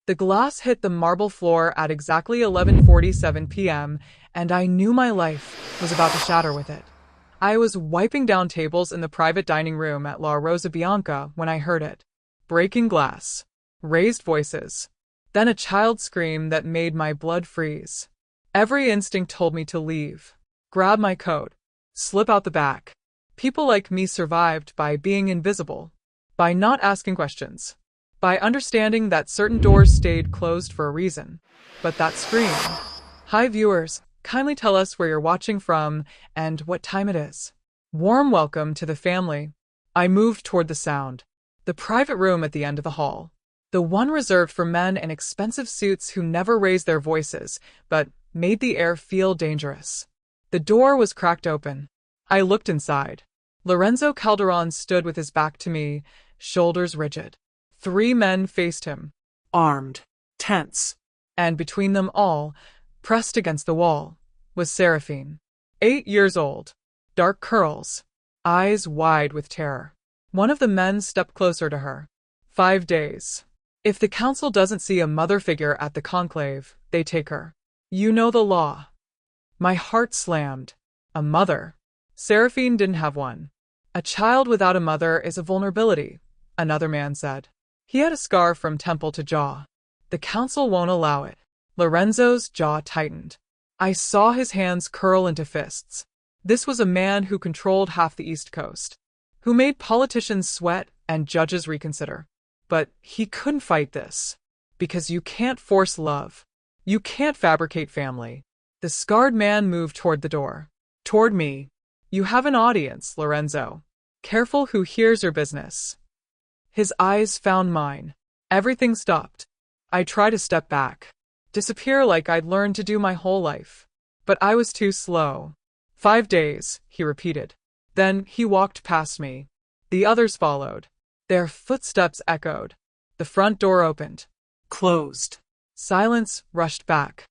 The glass hit the marble floor at exactly 11:47 p.m., and I knew my life was about to shatter with it. I was wiping down tables in the private dining room at La Rosa Bianca when I heard it. Breaking glass. Raised voices. Then a child scream that made my blood freeze. Every instinct told me to leave. Grab my coat. Slip out the back. People like me survived by being invisible. By not asking questions. By understanding that certain doors stayed closed for a reason. But that scream. Hi viewers, kindly tell us where you're watching from and what time it is. Warm welcome to the family. I moved toward the sound. The private room at the end of the hall. The one reserved for men in expensive suits who never raised their voices, but made the air feel dangerous. The door was cracked open. I looked inside. Lorenzo Calderon stood with his back to me, shoulders rigid. 3 men faced him, armed, tense, and between them all, pressed against the wall, was Seraphine. 8 years old, dark curls, eyes wide with terror. One of the men stepped closer to her. 5 days. If the council doesn't see a mother figure at the conclave, they take her. You know the law. My heart slammed. A mother. Seraphine didn't have one. A child without a mother is a vulnerability, another man said. He had a scar from temple to jaw. The council won't allow it. Lorenzo's jaw tightened. I saw his hands curl into fists. This was a man who controlled half the East Coast, who made politicians sweat and judges reconsider. But he couldn't fight this. Because you can't force love. You can't fabricate family. The scarred man moved toward the door. Toward me. You have an audience, Lorenzo. Careful who hears your business. His eyes found mine. Everything stopped. I tried to step back. Disappear like I'd learned to do my whole life. But I was too slow. 5 days, he repeated. Then he walked past me. The others followed. Their footsteps echoed. The front door opened. Closed. Silence rushed back.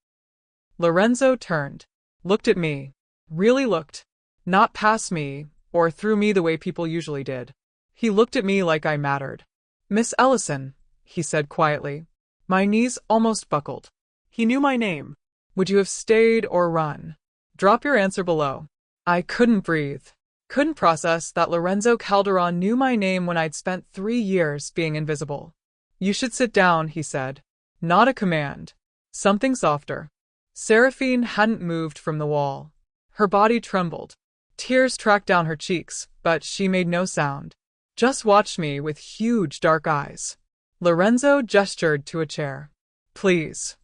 Lorenzo turned. Looked at me. Really looked. Not past me, or through me the way people usually did. He looked at me like I mattered. Miss Ellison, he said quietly. My knees almost buckled. He knew my name. Would you have stayed or run? Drop your answer below. I couldn't breathe. Couldn't process that Lorenzo Calderon knew my name when I'd spent 3 years being invisible. You should sit down, he said. Not a command. Something softer. Seraphine hadn't moved from the wall. Her body trembled. Tears tracked down her cheeks, but she made no sound. Just watched me with huge dark eyes. Lorenzo gestured to a chair. Please.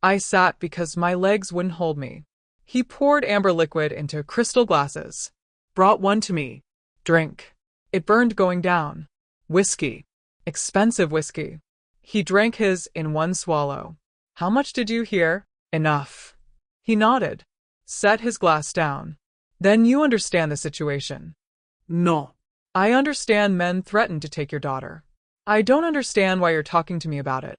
I sat because my legs wouldn't hold me. He poured amber liquid into crystal glasses. Brought one to me. Drink. It burned going down. Whiskey. Expensive whiskey. He drank his in one swallow. How much did you hear? Enough. He nodded. Set his glass down. Then you understand the situation. No. I understand men threaten to take your daughter. I don't understand why you're talking to me about it.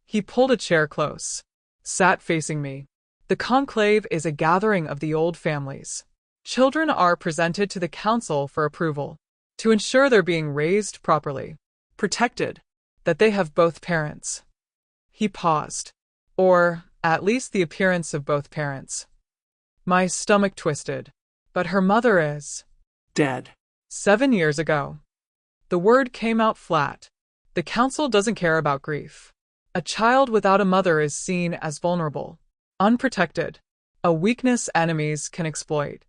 He pulled a chair close. Sat facing me. The conclave is a gathering of the old families. Children are presented to the council for approval, to ensure they're being raised properly, protected, that they have both parents. He paused. Or, at least the appearance of both parents. My stomach twisted. But her mother is dead. 7 years ago. The word came out flat. The council doesn't care about grief. A child without a mother is seen as vulnerable, unprotected, a weakness enemies can exploit.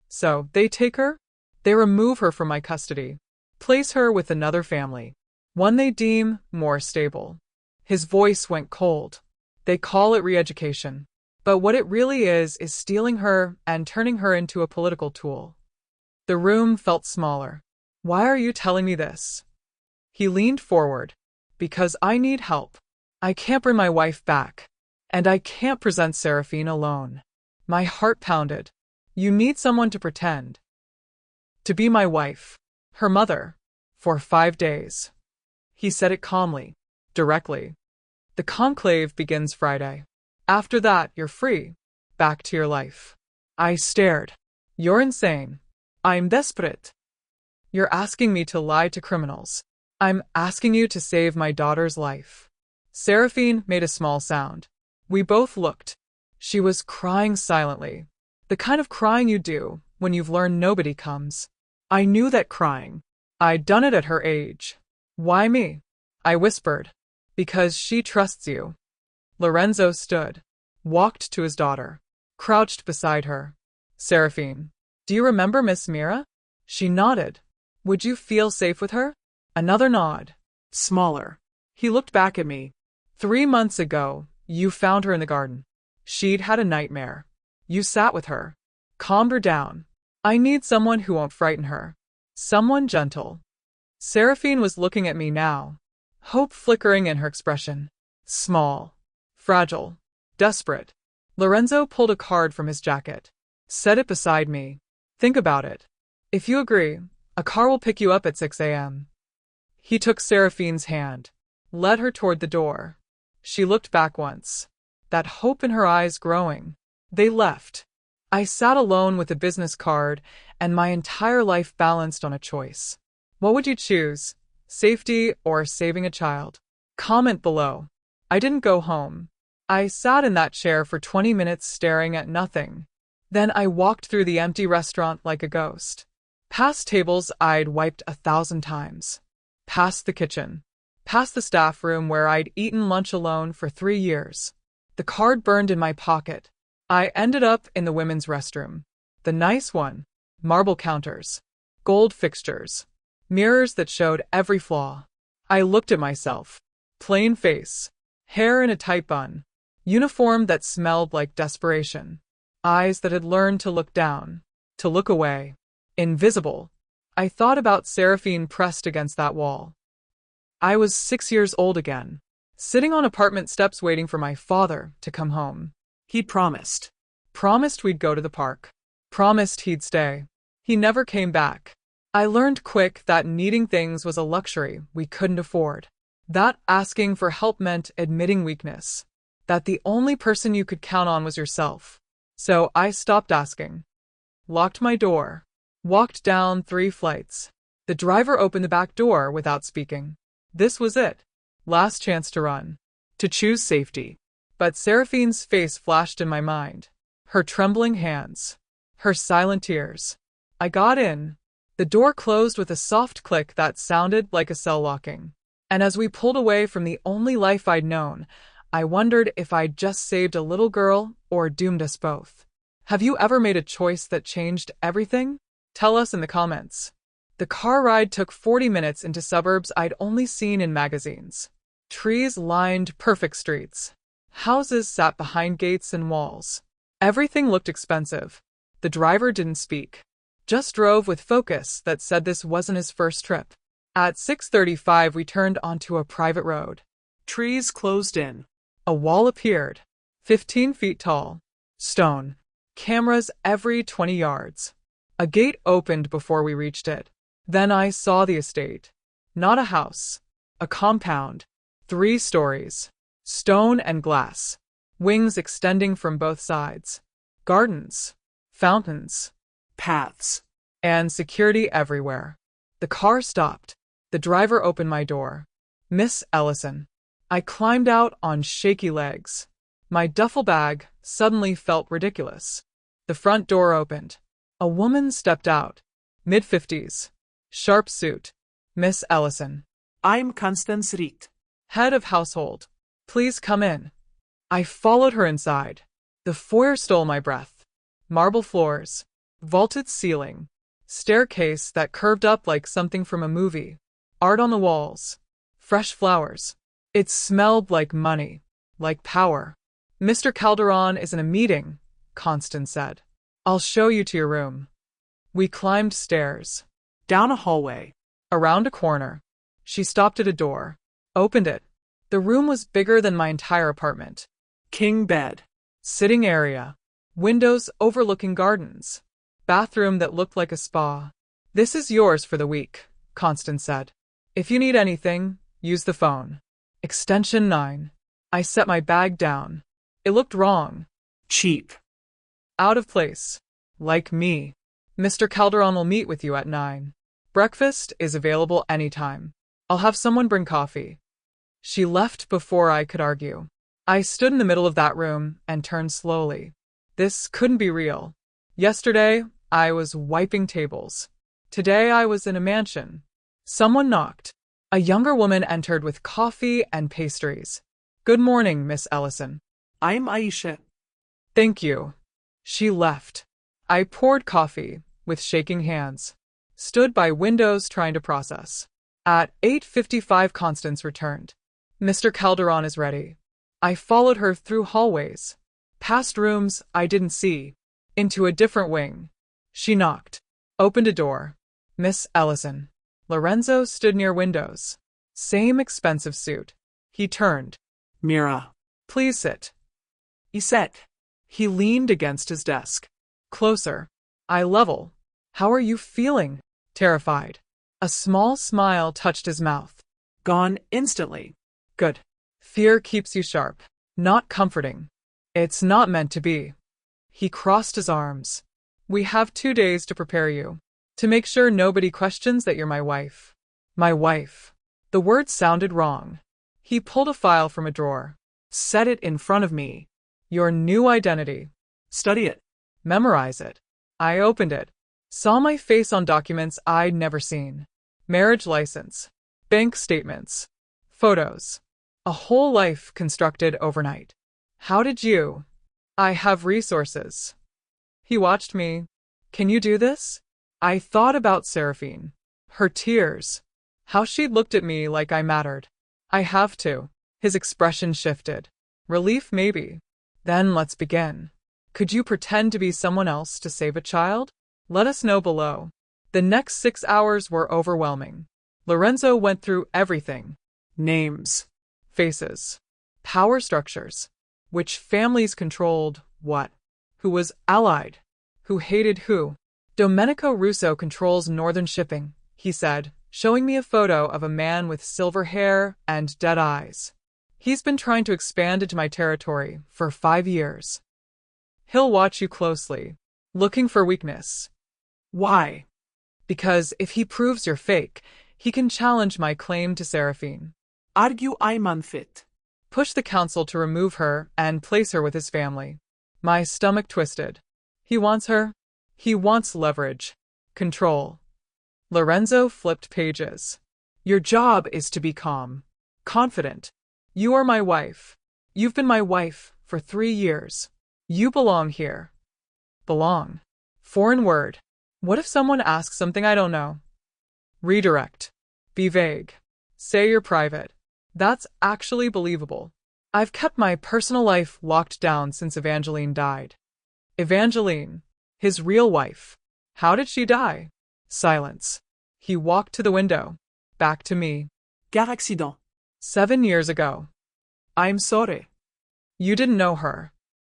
So, they take her? They remove her from my custody, place her with another family, one they deem more stable. His voice went cold. They call it re-education. But what it really is stealing her and turning her into a political tool. The room felt smaller. Why are you telling me this? He leaned forward. Because I need help. I can't bring my wife back. And I can't present Seraphine alone. My heart pounded. You need someone to pretend. To be my wife. Her mother. For 5 days. He said it calmly. Directly. The conclave begins Friday. After that, you're free. Back to your life. I stared. You're insane. I'm desperate. You're asking me to lie to criminals. I'm asking you to save my daughter's life. Seraphine made a small sound. We both looked. She was crying silently. The kind of crying you do when you've learned nobody comes. I knew that crying. I'd done it at her age. Why me? I whispered. Because she trusts you. Lorenzo stood, walked to his daughter, crouched beside her. Seraphine, do you remember Miss Mira? She nodded. Would you feel safe with her? Another nod. Smaller. He looked back at me. 3 months ago, you found her in the garden. She'd had a nightmare. You sat with her, calmed her down. I need someone who won't frighten her. Someone gentle. Seraphine was looking at me now, hope flickering in her expression. Small, fragile, desperate. Lorenzo pulled a card from his jacket, set it beside me. Think about it. If you agree, a car will pick you up at 6 a.m. He took Seraphine's hand, led her toward the door. She looked back once, that hope in her eyes growing. They left. I sat alone with a business card, and my entire life balanced on a choice. What would you choose? Safety or saving a child? Comment below. I didn't go home. I sat in that chair for 20 minutes staring at nothing. Then I walked through the empty restaurant like a ghost. Past tables I'd wiped 1,000 times. Past the kitchen. Past the staff room where I'd eaten lunch alone for 3 years. The card burned in my pocket. I ended up in the women's restroom. The nice one. Marble counters. Gold fixtures. Mirrors that showed every flaw. I looked at myself. Plain face. Hair in a tight bun. Uniform that smelled like desperation. Eyes that had learned to look down. To look away. Invisible. I thought about Seraphine pressed against that wall. I was 6 years old again. Sitting on apartment steps waiting for my father to come home. He'd promised. Promised we'd go to the park. Promised he'd stay. He never came back. I learned quick that needing things was a luxury we couldn't afford. That asking for help meant admitting weakness. That the only person you could count on was yourself. So I stopped asking. Locked my door. Walked down 3 flights. The driver opened the back door without speaking. This was it. Last chance to run. To choose safety. But Seraphine's face flashed in my mind. Her trembling hands. Her silent tears. I got in. The door closed with a soft click that sounded like a cell locking. And as we pulled away from the only life I'd known, I wondered if I'd just saved a little girl or doomed us both. Have you ever made a choice that changed everything? Tell us in the comments. The car ride took 40 minutes into suburbs I'd only seen in magazines. Trees lined perfect streets. Houses sat behind gates and walls. Everything looked expensive. The driver didn't speak. Just drove with focus that said this wasn't his first trip. At 6:35 we turned onto a private road. Trees closed in. A wall appeared. 15 feet tall. Stone. Cameras every 20 yards. A gate opened before we reached it. Then I saw the estate. Not a house. A compound. 3 stories. Stone and glass. Wings extending from both sides. Gardens. Fountains. Paths. And security everywhere. The car stopped. The driver opened my door. Miss Ellison. I climbed out on shaky legs. My duffel bag suddenly felt ridiculous. The front door opened. A woman stepped out. Mid-50s. Sharp suit. Miss Ellison. I'm Constance Riet. Head of household. Please come in. I followed her inside. The foyer stole my breath. Marble floors. Vaulted ceiling. Staircase that curved up like something from a movie. Art on the walls. Fresh flowers. It smelled like money. Like power. Mr. Calderon is in a meeting, Constance said. I'll show you to your room. We climbed stairs. Down a hallway. Around a corner. She stopped at a door. Opened it. The room was bigger than my entire apartment. King bed. Sitting area. Windows overlooking gardens. Bathroom that looked like a spa. This is yours for the week, Constance said. If you need anything, use the phone. Extension 9. I set my bag down. It looked wrong. Cheap. Out of place. Like me. Mr. Calderon will meet with you at 9. Breakfast is available anytime. I'll have someone bring coffee. She left before I could argue. I stood in the middle of that room and turned slowly. This couldn't be real. Yesterday, I was wiping tables. Today, I was in a mansion. Someone knocked. A younger woman entered with coffee and pastries. Good morning, Miss Ellison. I'm Aisha. Thank you. She left. I poured coffee, with shaking hands. Stood by windows trying to process. At 8:55, Constance returned. Mr. Calderon is ready. I followed her through hallways. Past rooms I didn't see. Into a different wing. She knocked. Opened a door. Miss Ellison. Lorenzo stood near windows. Same expensive suit. He turned. Mira. Please sit. You said. He leaned against his desk. Closer. Eye level. How are you feeling? Terrified. A small smile touched his mouth. Gone instantly. Good. Fear keeps you sharp. Not comforting. It's not meant to be. He crossed his arms. We have 2 days to prepare you. To make sure nobody questions that you're my wife. My wife. The word sounded wrong. He pulled a file from a drawer. Set it in front of me. Your new identity. Study it. Memorize it. I opened it. Saw my face on documents I'd never seen. Marriage license. Bank statements. Photos. A whole life constructed overnight. How did you? I have resources. He watched me. Can you do this? I thought about Seraphine. Her tears. How she'd looked at me like I mattered. I have to. His expression shifted. Relief, maybe. Then let's begin. Could you pretend to be someone else to save a child? Let us know below. The next 6 hours were overwhelming. Lorenzo went through everything. Names. Faces. Power structures. Which families controlled what? Who was allied? Who hated who? Domenico Russo controls Northern Shipping, he said, showing me a photo of a man with silver hair and dead eyes. He's been trying to expand into my territory for 5 years. He'll watch you closely, looking for weakness. Why? Because if he proves you're fake, he can challenge my claim to Seraphine. Argue I'm unfit. Push the council to remove her and place her with his family. My stomach twisted. He wants her. He wants leverage. Control. Lorenzo flipped pages. Your job is to be calm. Confident. You are my wife. You've been my wife for 3 years. You belong here. Belong. Foreign word. What if someone asks something I don't know? Redirect. Be vague. Say you're private. That's actually believable. I've kept my personal life locked down since Evangeline died. Evangeline. His real wife. How did she die? Silence. He walked to the window. Back to me. Car accident. 7 years ago. I'm sorry. You didn't know her.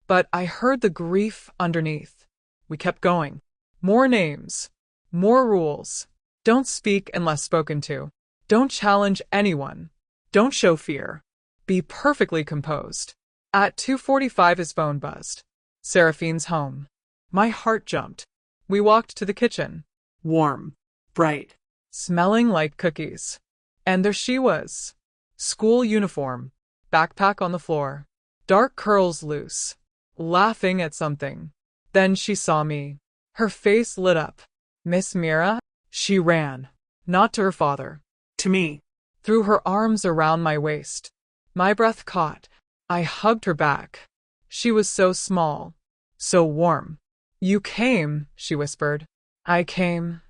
But I heard the grief underneath. We kept going. More names. More rules. Don't speak unless spoken to. Don't challenge anyone. Don't show fear. Be perfectly composed. At 2:45 his phone buzzed. Seraphine's home. My heart jumped. We walked to the kitchen. Warm. Bright. Smelling like cookies. And there she was. School uniform. Backpack on the floor. Dark curls loose. Laughing at something. Then she saw me. Her face lit up. Miss Mira? She ran. Not to her father. To me. Threw her arms around my waist. My breath caught. I hugged her back. She was so small. So warm. You came, she whispered. I came.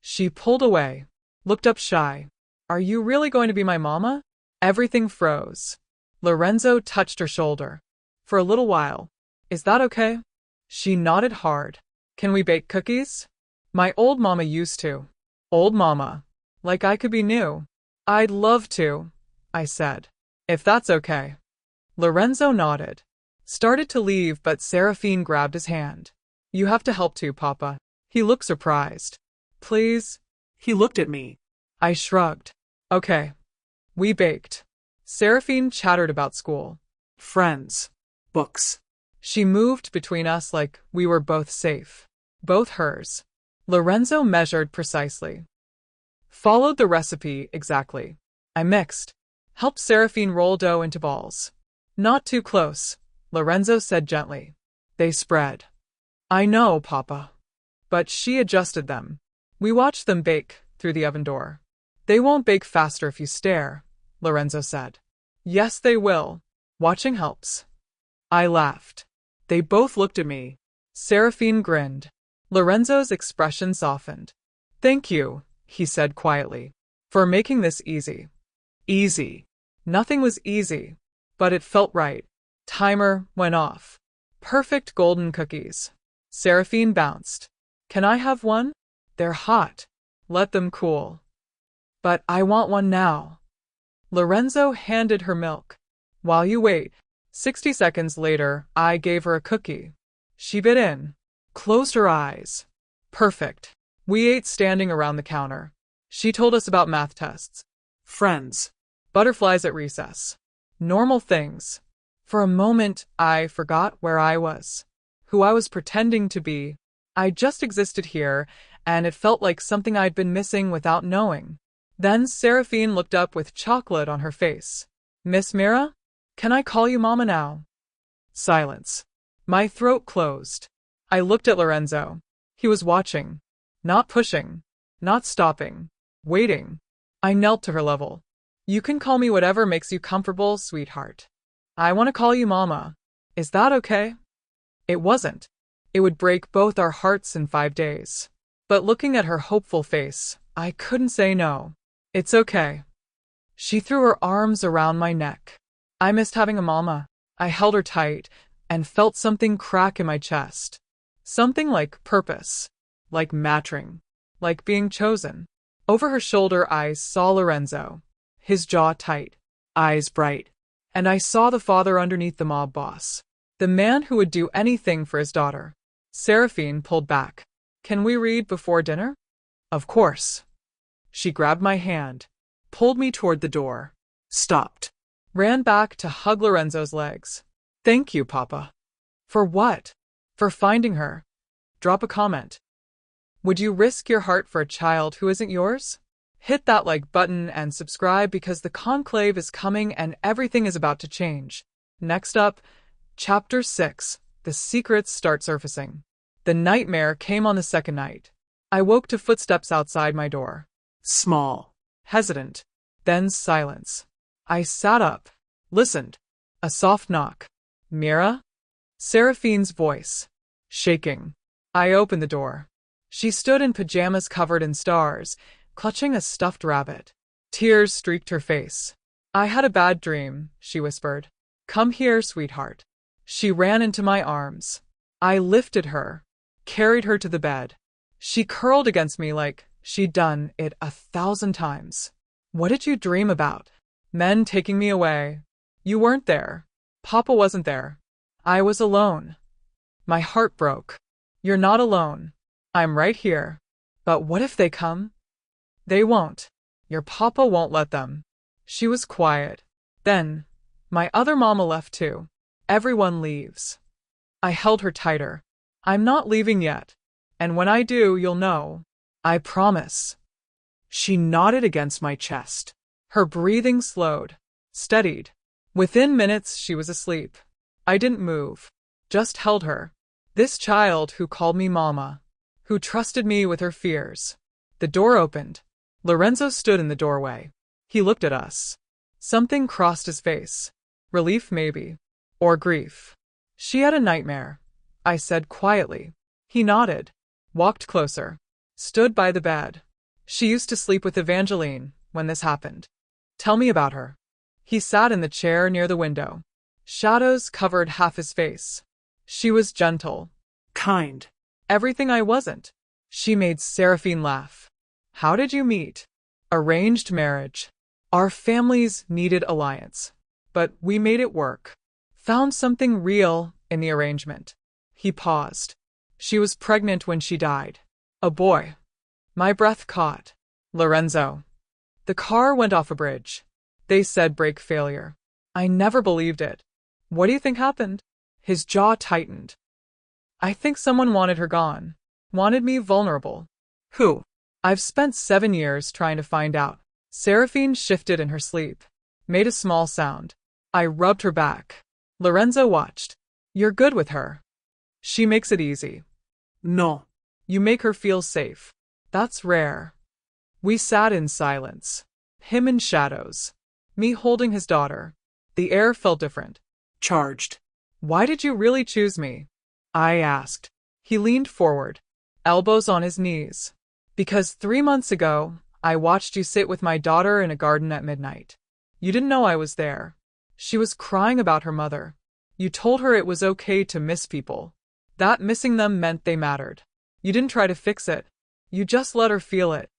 She pulled away. Looked up shy. Are you really going to be my mama? Everything froze. Lorenzo touched her shoulder. For a little while. Is that okay? She nodded hard. Can we bake cookies? My old mama used to. Old mama. Like I could be new. I'd love to, I said. If that's okay. Lorenzo nodded. Started to leave, but Seraphine grabbed his hand. You have to help too, Papa. He looked surprised. Please? He looked at me. I shrugged. Okay. We baked. Seraphine chattered about school. Friends. Books. She moved between us like we were both safe. Both hers. Lorenzo measured precisely. Followed the recipe exactly. I mixed. Helped Seraphine roll dough into balls. Not too close, Lorenzo said gently. They spread. I know, Papa. But she adjusted them. We watched them bake through the oven door. They won't bake faster if you stare, Lorenzo said. Yes, they will. Watching helps. I laughed. They both looked at me. Seraphine grinned. Lorenzo's expression softened. Thank you, he said quietly, for making this easy. Easy. Nothing was easy, but it felt right. Timer went off. Perfect golden cookies. Seraphine bounced. Can I have one? They're hot. Let them cool. But I want one now. Lorenzo handed her milk. While you wait. 60 seconds later, I gave her a cookie. She bit in. Closed her eyes. Perfect. We ate standing around the counter. She told us about math tests. Friends. Butterflies at recess. Normal things. For a moment, I forgot where I was. Who I was pretending to be. I just existed here, and it felt like something I'd been missing without knowing. Then Seraphine looked up with chocolate on her face. Miss Mira? Can I call you Mama now? Silence. My throat closed. I looked at Lorenzo. He was watching. Not pushing. Not stopping. Waiting. I knelt to her level. You can call me whatever makes you comfortable, sweetheart. I want to call you Mama. Is that okay? It wasn't. It would break both our hearts in 5 days. But looking at her hopeful face, I couldn't say no. It's okay. She threw her arms around my neck. I missed having a mama. I held her tight and felt something crack in my chest. Something like purpose, like mattering, like being chosen. Over her shoulder I saw Lorenzo, his jaw tight, eyes bright. And I saw the father underneath the mob boss, the man who would do anything for his daughter. Seraphine pulled back. Can we read before dinner? Of course. She grabbed my hand, pulled me toward the door, stopped, ran back to hug Lorenzo's legs. Thank you, Papa. For what? For finding her. Drop a comment. Would you risk your heart for a child who isn't yours? Hit that like button and subscribe because the conclave is coming and everything is about to change. Next up, Chapter 6. The secrets start surfacing. The nightmare came on the second night. I woke to footsteps outside my door. Small. Hesitant. Then silence. I sat up. Listened. A soft knock. Mira? Seraphine's voice. Shaking. I opened the door. She stood in pajamas covered in stars, clutching a stuffed rabbit. Tears streaked her face. I had a bad dream, she whispered. Come here, sweetheart. She ran into my arms. I lifted her, carried her to the bed. She curled against me like she'd done it 1,000 times. What did you dream about? Men taking me away. You weren't there. Papa wasn't there. I was alone. My heart broke. You're not alone. I'm right here. But what if they come? They won't. Your papa won't let them. She was quiet. Then, my other mama left too. Everyone leaves. I held her tighter. I'm not leaving yet. And when I do, you'll know. I promise. She nodded against my chest. Her breathing slowed, steadied. Within minutes, she was asleep. I didn't move, just held her. This child who called me Mama, who trusted me with her fears. The door opened. Lorenzo stood in the doorway. He looked at us. Something crossed his face. Relief, maybe. Or grief. She had a nightmare, I said quietly. He nodded, walked closer, stood by the bed. She used to sleep with Evangeline when this happened. Tell me about her. He sat in the chair near the window. Shadows covered half his face. She was gentle. Kind. Everything I wasn't. She made Seraphine laugh. How did you meet? Arranged marriage. Our families needed alliance, but we made it work. Found something real in the arrangement. He paused. She was pregnant when she died. A boy. My breath caught. Lorenzo. The car went off a bridge. They said brake failure. I never believed it. What do you think happened? His jaw tightened. I think someone wanted her gone. Wanted me vulnerable. Who? I've spent 7 years trying to find out. Seraphine shifted in her sleep. made a small sound. I rubbed her back. Lorenzo watched. You're good with her. She makes it easy. No. You make her feel safe. That's rare. We sat in silence. Him in shadows. Me holding his daughter. The air felt different. Charged. Why did you really choose me? I asked. He leaned forward, elbows on his knees. Because 3 months ago, I watched you sit with my daughter in a garden at midnight. You didn't know I was there. She was crying about her mother. You told her it was okay to miss people. That missing them meant they mattered. You didn't try to fix it. You just let her feel it.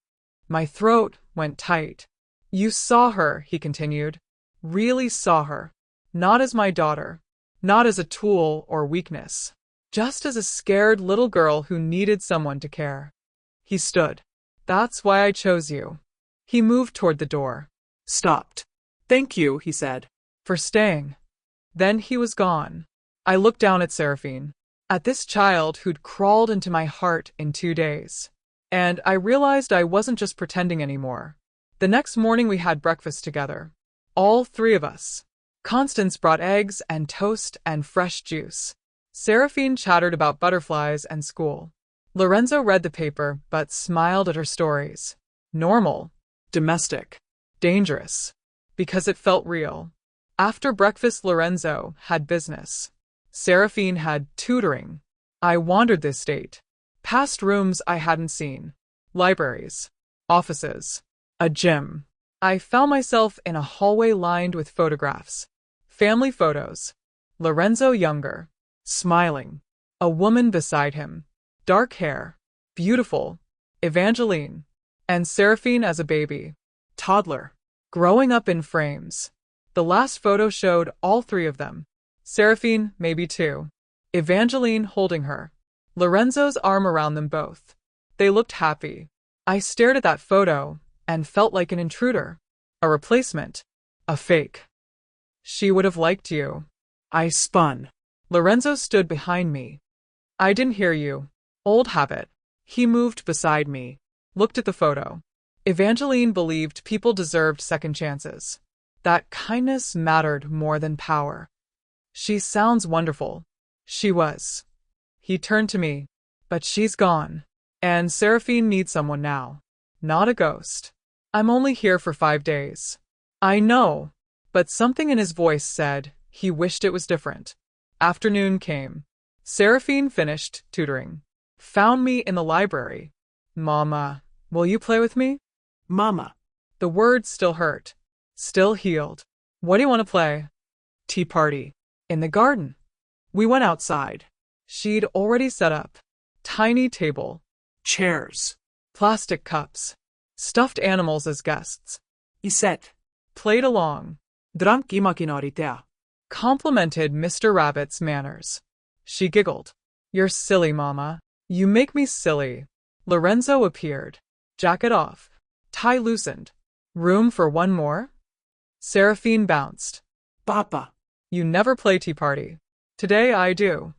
My throat went tight. You saw her, he continued. Really saw her. Not as my daughter. Not as a tool or weakness. Just as a scared little girl who needed someone to care. He stood. That's why I chose you. He moved toward the door. Stopped. Thank you, he said. For staying. Then he was gone. I looked down at Seraphine. At this child who'd crawled into my heart in 2 days. And I realized I wasn't just pretending anymore. The next morning we had breakfast together. All 3 of us. Constance brought eggs and toast and fresh juice. Seraphine chattered about butterflies and school. Lorenzo read the paper but smiled at her stories. Normal. Domestic. Dangerous. Because it felt real. After breakfast, Lorenzo had business. Seraphine had tutoring. I wandered the estate. Past rooms I hadn't seen. Libraries. Offices. A gym. I found myself in a hallway lined with photographs. Family photos. Lorenzo younger. Smiling. A woman beside him. Dark hair. Beautiful. Evangeline. And Seraphine as a baby. Toddler. Growing up in frames. The last photo showed all 3 of them. Seraphine, maybe 2. Evangeline holding her. Lorenzo's arm around them both. They looked happy. I stared at that photo and felt like an intruder. A replacement. A fake. She would have liked you. I spun. Lorenzo stood behind me. I didn't hear you. Old habit. He moved beside me. Looked at the photo. Evangeline believed people deserved second chances. That kindness mattered more than power. She sounds wonderful. She was. He turned to me. But she's gone. And Seraphine needs someone now. Not a ghost. I'm only here for 5 days. I know. But something in his voice said he wished it was different. Afternoon came. Seraphine finished tutoring. Found me in the library. Mama, will you play with me? Mama. The words still hurt. Still healed. What do you want to play? Tea party. In the garden. We went outside. She'd already set up. Tiny table. Chairs. Plastic cups. Stuffed animals as guests. Iset. Played along. Drank imaginaritea. Complimented Mr. Rabbit's manners. She giggled. You're silly, Mama. You make me silly. Lorenzo appeared. Jacket off. Tie loosened. Room for one more? Seraphine bounced. Papa. You never play tea party. Today I do.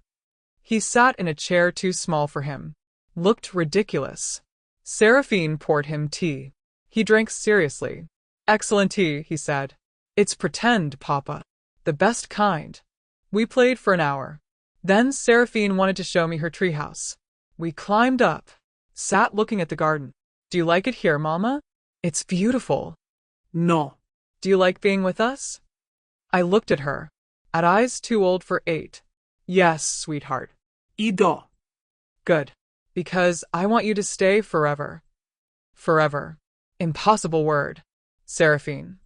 He sat in a chair too small for him. Looked ridiculous. Seraphine poured him tea. He drank seriously. Excellent tea, he said. It's pretend, Papa. The best kind. We played for an hour. Then Seraphine wanted to show me her treehouse. We climbed up. Sat looking at the garden. Do you like it here, Mama? It's beautiful. No. Do you like being with us? I looked at her. At eyes too old for 8. Yes, sweetheart. Ido. Good. Because I want you to stay forever. Forever. Impossible word. Seraphine.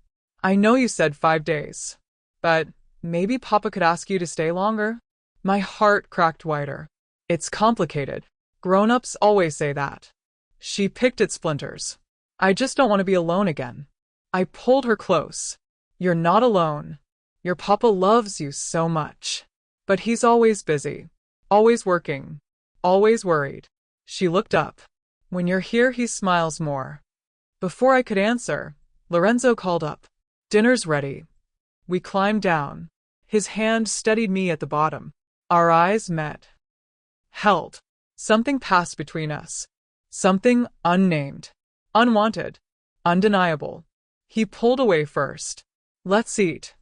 I know you said 5 days. But maybe Papa could ask you to stay longer? My heart cracked wider. It's complicated. Grown-ups always say that. She picked at splinters. I just don't want to be alone again. I pulled her close. You're not alone. Your Papa loves you so much. But he's always busy. Always working. Always worried. She looked up. When you're here, he smiles more. Before I could answer, Lorenzo called up. Dinner's ready. We climbed down. His hand steadied me at the bottom. Our eyes met. Held. Something passed between us. Something unnamed. Unwanted. Undeniable. He pulled away first. Let's eat.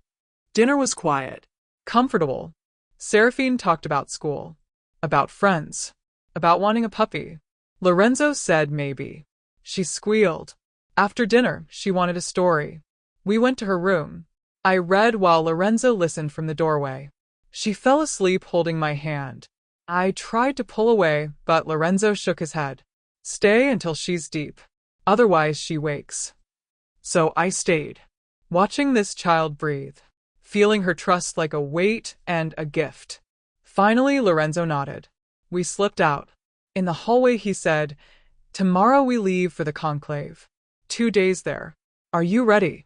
Dinner was quiet. Comfortable. Seraphine talked about school, about friends, about wanting a puppy. Lorenzo said maybe. She squealed. After dinner, she wanted a story. We went to her room. I read while Lorenzo listened from the doorway. She fell asleep holding my hand. I tried to pull away, but Lorenzo shook his head. Stay until she's deep. Otherwise she wakes. So I stayed, watching this child breathe, feeling her trust like a weight and a gift. Finally, Lorenzo nodded. We slipped out. In the hallway he said, "Tomorrow we leave for the conclave. 2 days there. Are you ready?"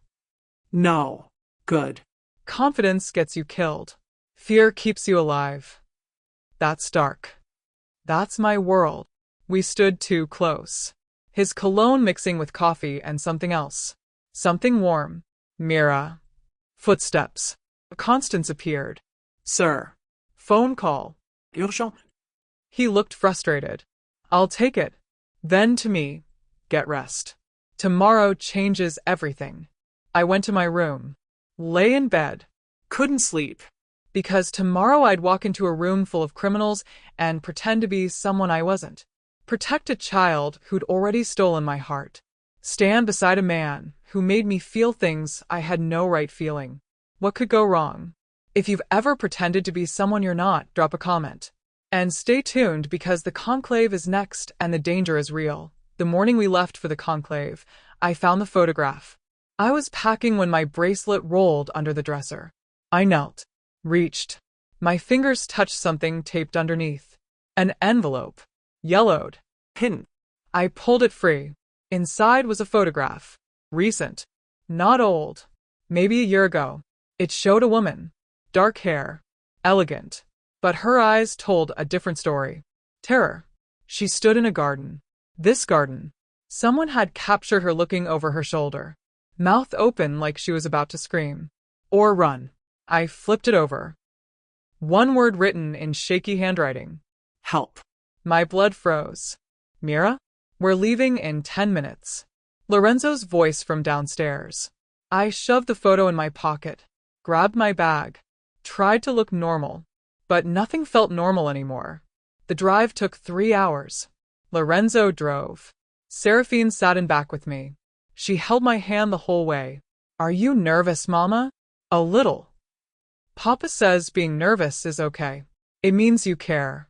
No. Good. Confidence gets you killed. Fear keeps you alive. That's dark. That's my world. We stood too close. His cologne mixing with coffee and something else. Something warm. Mira. Footsteps. Constance appeared. Sir. Phone call. Urgent. He looked frustrated. I'll take it. Then to me, get rest. Tomorrow changes everything. I went to my room. Lay in bed. Couldn't sleep. Because tomorrow I'd walk into a room full of criminals and pretend to be someone I wasn't. Protect a child who'd already stolen my heart. Stand beside a man who made me feel things I had no right feeling. What could go wrong? If you've ever pretended to be someone you're not, drop a comment. And stay tuned because the conclave is next and the danger is real. The morning we left for the conclave, I found the photograph. I was packing when my bracelet rolled under the dresser. I knelt, reached. My fingers touched something taped underneath. An envelope. Yellowed. Hidden. I pulled it free. Inside was a photograph. Recent. Not old. Maybe a year ago. It showed a woman. Dark hair. Elegant. But her eyes told a different story. Terror. She stood in a garden. This garden. Someone had captured her looking over her shoulder. Mouth open like she was about to scream. Or run. I flipped it over. One word written in shaky handwriting. Help. My blood froze. Mira? We're leaving in 10 minutes. Lorenzo's voice from downstairs. I shoved the photo in my pocket, grabbed my bag, tried to look normal, but nothing felt normal anymore. The drive took 3 hours. Lorenzo drove. Seraphine sat in back with me. She held my hand the whole way. Are you nervous, Mama? A little. Papa says being nervous is okay. It means you care.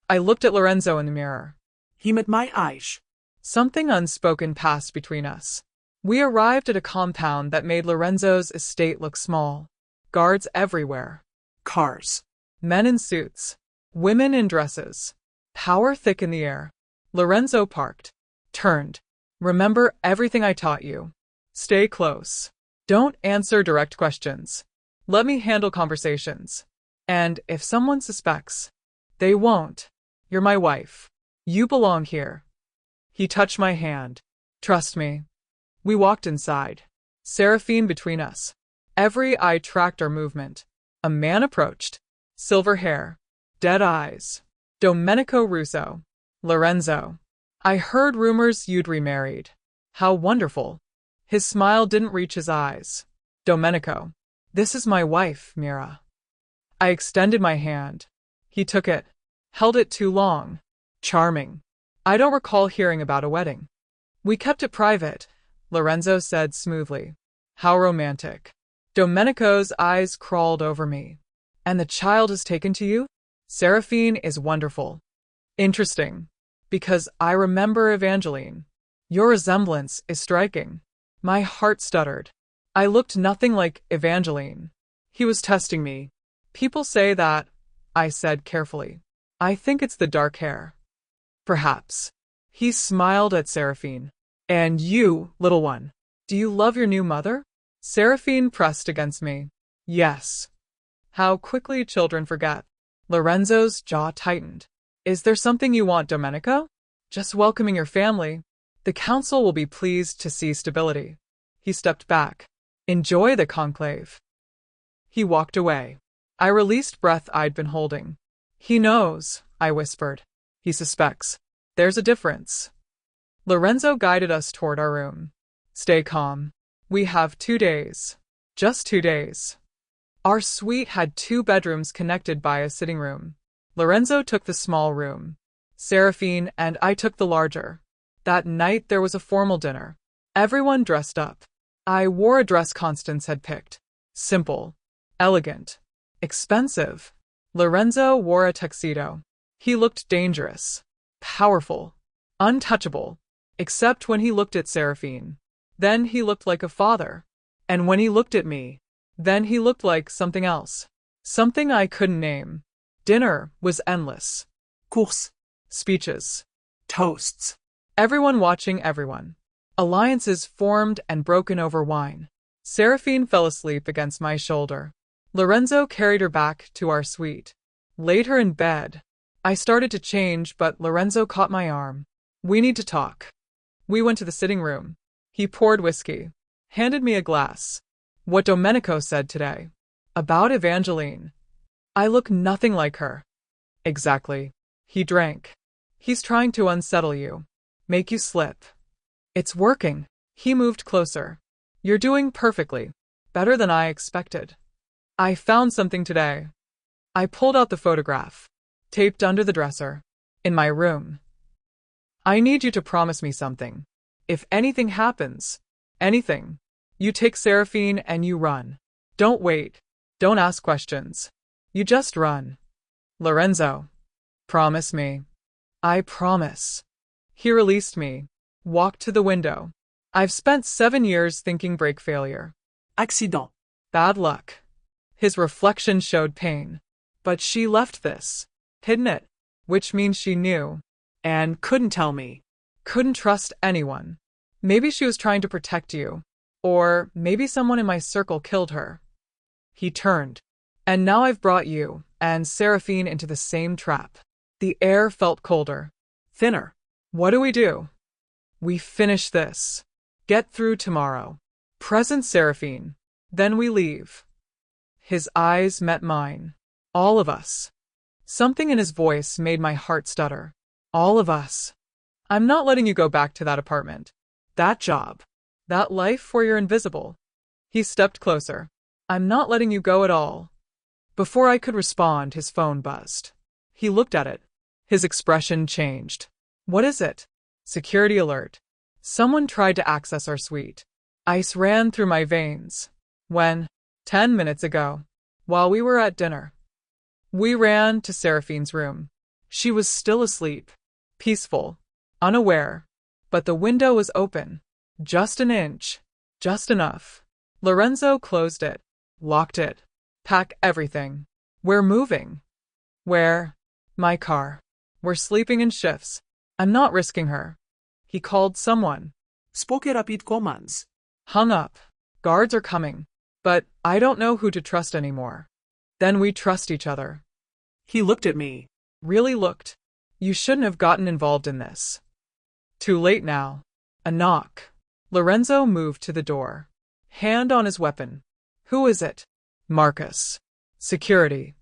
I looked at Lorenzo in the mirror. He met my eyes. Something unspoken passed between us. We arrived at a compound that made Lorenzo's estate look small. Guards everywhere. Cars. Men in suits. Women in dresses. Power thick in the air. Lorenzo parked. Turned. Remember everything I taught you. Stay close. Don't answer direct questions. Let me handle conversations. And if someone suspects, they won't. You're my wife. You belong here. He touched my hand. Trust me. We walked inside. Seraphine between us. Every eye tracked our movement. A man approached. Silver hair. Dead eyes. Domenico Russo. Lorenzo. I heard rumors you'd remarried. How wonderful. His smile didn't reach his eyes. Domenico. This is my wife, Mira. I extended my hand. He took it. Held it too long. Charming. I don't recall hearing about a wedding. We kept it private, Lorenzo said smoothly. How romantic. Domenico's eyes crawled over me. And the child is taken to you? Seraphine is wonderful. Interesting. Because I remember Evangeline. Your resemblance is striking. My heart stuttered. I looked nothing like Evangeline. He was testing me. People say that, I said carefully. I think it's the dark hair. Perhaps. He smiled at Seraphine. And you, little one, do you love your new mother? Seraphine pressed against me. Yes. How quickly children forget. Lorenzo's jaw tightened. Is there something you want, Domenico? Just welcoming your family. The council will be pleased to see stability. He stepped back. Enjoy the conclave. He walked away. I released breath I'd been holding. He knows, I whispered. He suspects. There's a difference. Lorenzo guided us toward our room. Stay calm. We have 2 days. Just 2 days. Our suite had 2 bedrooms connected by a sitting room. Lorenzo took the small room. Seraphine and I took the larger. That night there was a formal dinner. Everyone dressed up. I wore a dress Constance had picked. Simple, elegant, expensive. Lorenzo wore a tuxedo. He looked dangerous, powerful, untouchable, except when he looked at Seraphine. Then he looked like a father. And when he looked at me, then he looked like something else. Something I couldn't name. Dinner was endless. Course. Speeches. Toasts. Everyone watching everyone. Alliances formed and broken over wine. Seraphine fell asleep against my shoulder. Lorenzo carried her back to our suite. Laid her in bed. I started to change, but Lorenzo caught my arm. We need to talk. We went to the sitting room. He poured whiskey. Handed me a glass. What Domenico said today. About Evangeline. I look nothing like her. Exactly. He drank. He's trying to unsettle you. Make you slip. It's working. He moved closer. You're doing perfectly. Better than I expected. I found something today. I pulled out the photograph. Taped under the dresser. In my room. I need you to promise me something. If anything happens, anything, you take Seraphine and you run. Don't wait. Don't ask questions. You just run. Lorenzo. Promise me. I promise. He released me. Walked to the window. I've spent 7 years thinking brake failure. Accident. Bad luck. His reflection showed pain. But she left this. Hidden it. Which means she knew. And couldn't tell me. Couldn't trust anyone. Maybe she was trying to protect you. Or maybe someone in my circle killed her. He turned. And now I've brought you and Seraphine into the same trap. The air felt colder. Thinner. What do? We finish this. Get through tomorrow. Present Seraphine. Then we leave. His eyes met mine. All of us. Something in his voice made my heart stutter. All of us. I'm not letting you go back to that apartment. That job. That life where you're invisible. He stepped closer. I'm not letting you go at all. Before I could respond, his phone buzzed. He looked at it. His expression changed. What is it? Security alert. Someone tried to access our suite. Ice ran through my veins. When? 10 minutes ago. While we were at dinner. We ran to Seraphine's room. She was still asleep. Peaceful. Unaware. But the window was open. Just an inch. Just enough. Lorenzo closed it. Locked it. Pack everything. We're moving. Where? My car. We're sleeping in shifts. I'm not risking her. He called someone. Spoke rapid commands. Hung up. Guards are coming. But I don't know who to trust anymore. Then we trust each other. He looked at me. Really looked. You shouldn't have gotten involved in this. Too late now. A knock. Lorenzo moved to the door. Hand on his weapon. Who is it? Marcus. Security.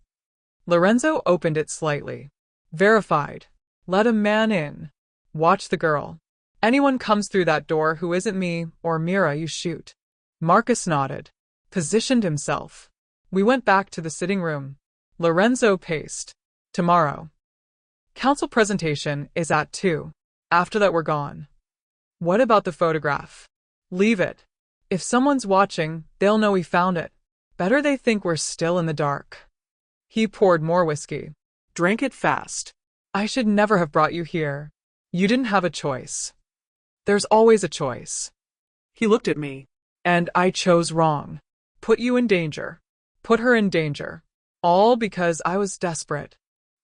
Lorenzo opened it slightly. Verified. Let a man in. Watch the girl. Anyone comes through that door who isn't me or Mira, you shoot. Marcus nodded. Positioned himself. We went back to the sitting room. Lorenzo paced. Tomorrow. Council presentation is at 2. After that we're gone. What about the photograph? Leave it. If someone's watching, they'll know we found it. Better they think we're still in the dark. He poured more whiskey. Drank it fast. I should never have brought you here. You didn't have a choice. There's always a choice. He looked at me. And I chose wrong. Put you in danger. Put her in danger. All because I was desperate.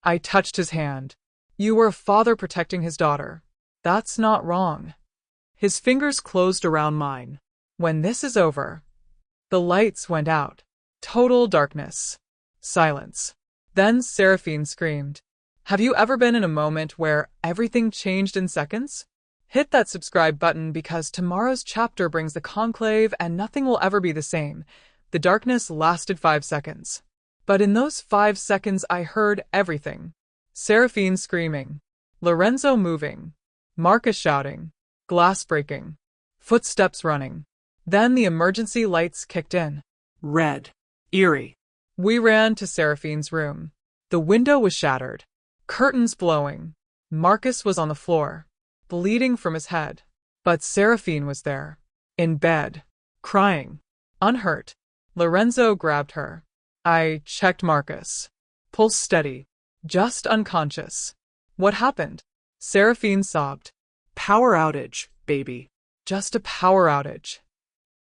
I touched his hand. You were a father protecting his daughter. That's not wrong. His fingers closed around mine. When this is over. The lights went out. Total darkness. Silence. Then Seraphine screamed. Have you ever been in a moment where everything changed in seconds? Hit that subscribe button because tomorrow's chapter brings the conclave and nothing will ever be the same. The darkness lasted 5 seconds. But in those 5 seconds I heard everything. Seraphine screaming. Lorenzo moving. Marcus shouting. Glass breaking. Footsteps running. Then the emergency lights kicked in. Red. Eerie. We ran to Seraphine's room. The window was shattered. Curtains blowing. Marcus was on the floor, bleeding from his head. But Seraphine was there, in bed, crying, unhurt. Lorenzo grabbed her. I checked Marcus. Pulse steady, just unconscious. What happened? Seraphine sobbed. Power outage, baby. Just a power outage.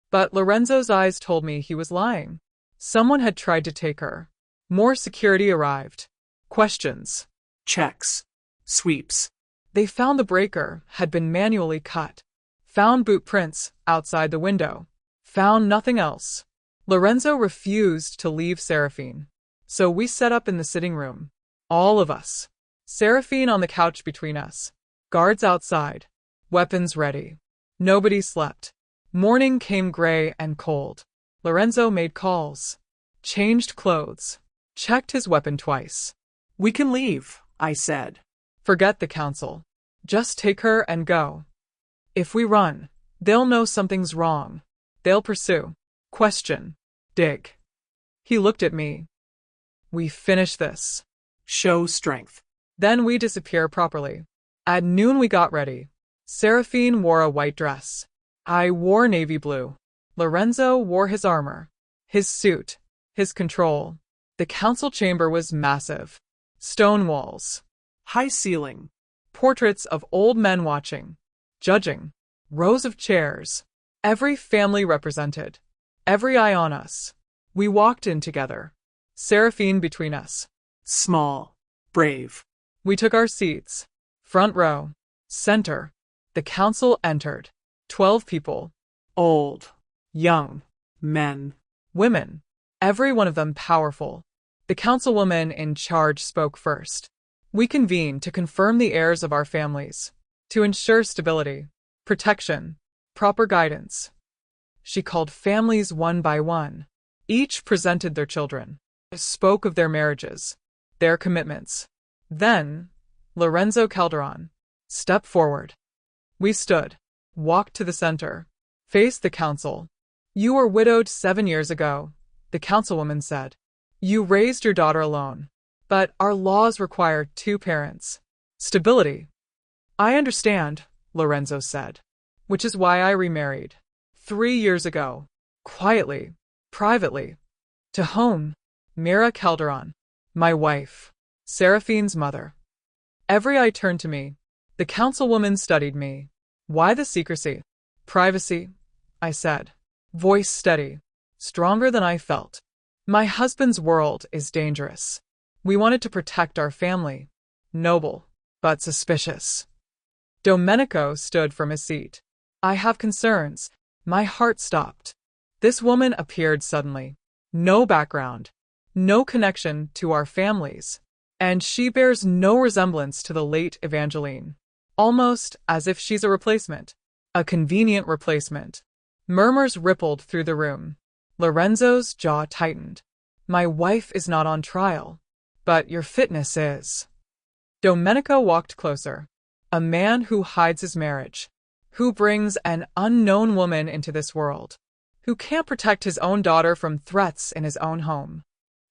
But Lorenzo's eyes told me he was lying. Someone had tried to take her. More security arrived. Questions. Checks. Sweeps. They found the breaker had been manually cut. Found boot prints outside the window. Found nothing else. Lorenzo refused to leave Seraphine. So we set up in the sitting room. All of us. Seraphine on the couch between us. Guards outside. Weapons ready. Nobody slept. Morning came gray and cold. Lorenzo made calls. Changed clothes. Checked his weapon twice. We can leave, I said. Forget the council. Just take her and go. If we run, they'll know something's wrong. They'll pursue. Question. Dig. He looked at me. We finish this. Show strength. Then we disappear properly. At noon we got ready. Seraphine wore a white dress. I wore navy blue. Lorenzo wore his armor, his suit, his control. The council chamber was massive. Stone walls. High ceiling. Portraits of old men watching, judging. Rows of chairs. Every family represented. Every eye on us. We walked in together. Seraphine between us. Small. Brave. We took our seats. Front row. Center. The council entered. 12 people. Old. Young. Men. Women. Every one of them powerful. The councilwoman in charge spoke first. We convened to confirm the heirs of our families, to ensure stability, protection, proper guidance. She called families one by one. Each presented their children, spoke of their marriages, their commitments. Then, Lorenzo Calderon stepped forward. We stood, walked to the center, faced the council. You were widowed 7 years ago, the councilwoman said. You raised your daughter alone. But our laws require 2 parents. Stability. I understand, Lorenzo said, which is why I remarried. 3 years ago. Quietly. Privately. To whom? Mira Calderon. My wife. Seraphine's mother. Every eye turned to me. The councilwoman studied me. Why the secrecy? Privacy, I said. Voice steady. Stronger than I felt. My husband's world is dangerous. We wanted to protect our family. Noble, but suspicious. Domenico stood from his seat. I have concerns. My heart stopped. This woman appeared suddenly. No background. No connection to our families. And she bears no resemblance to the late Evangeline. Almost as if she's a replacement. A convenient replacement. Murmurs rippled through the room. Lorenzo's jaw tightened. My wife is not on trial. But your fitness is. Domenico walked closer. A man who hides his marriage. Who brings an unknown woman into this world. Who can't protect his own daughter from threats in his own home.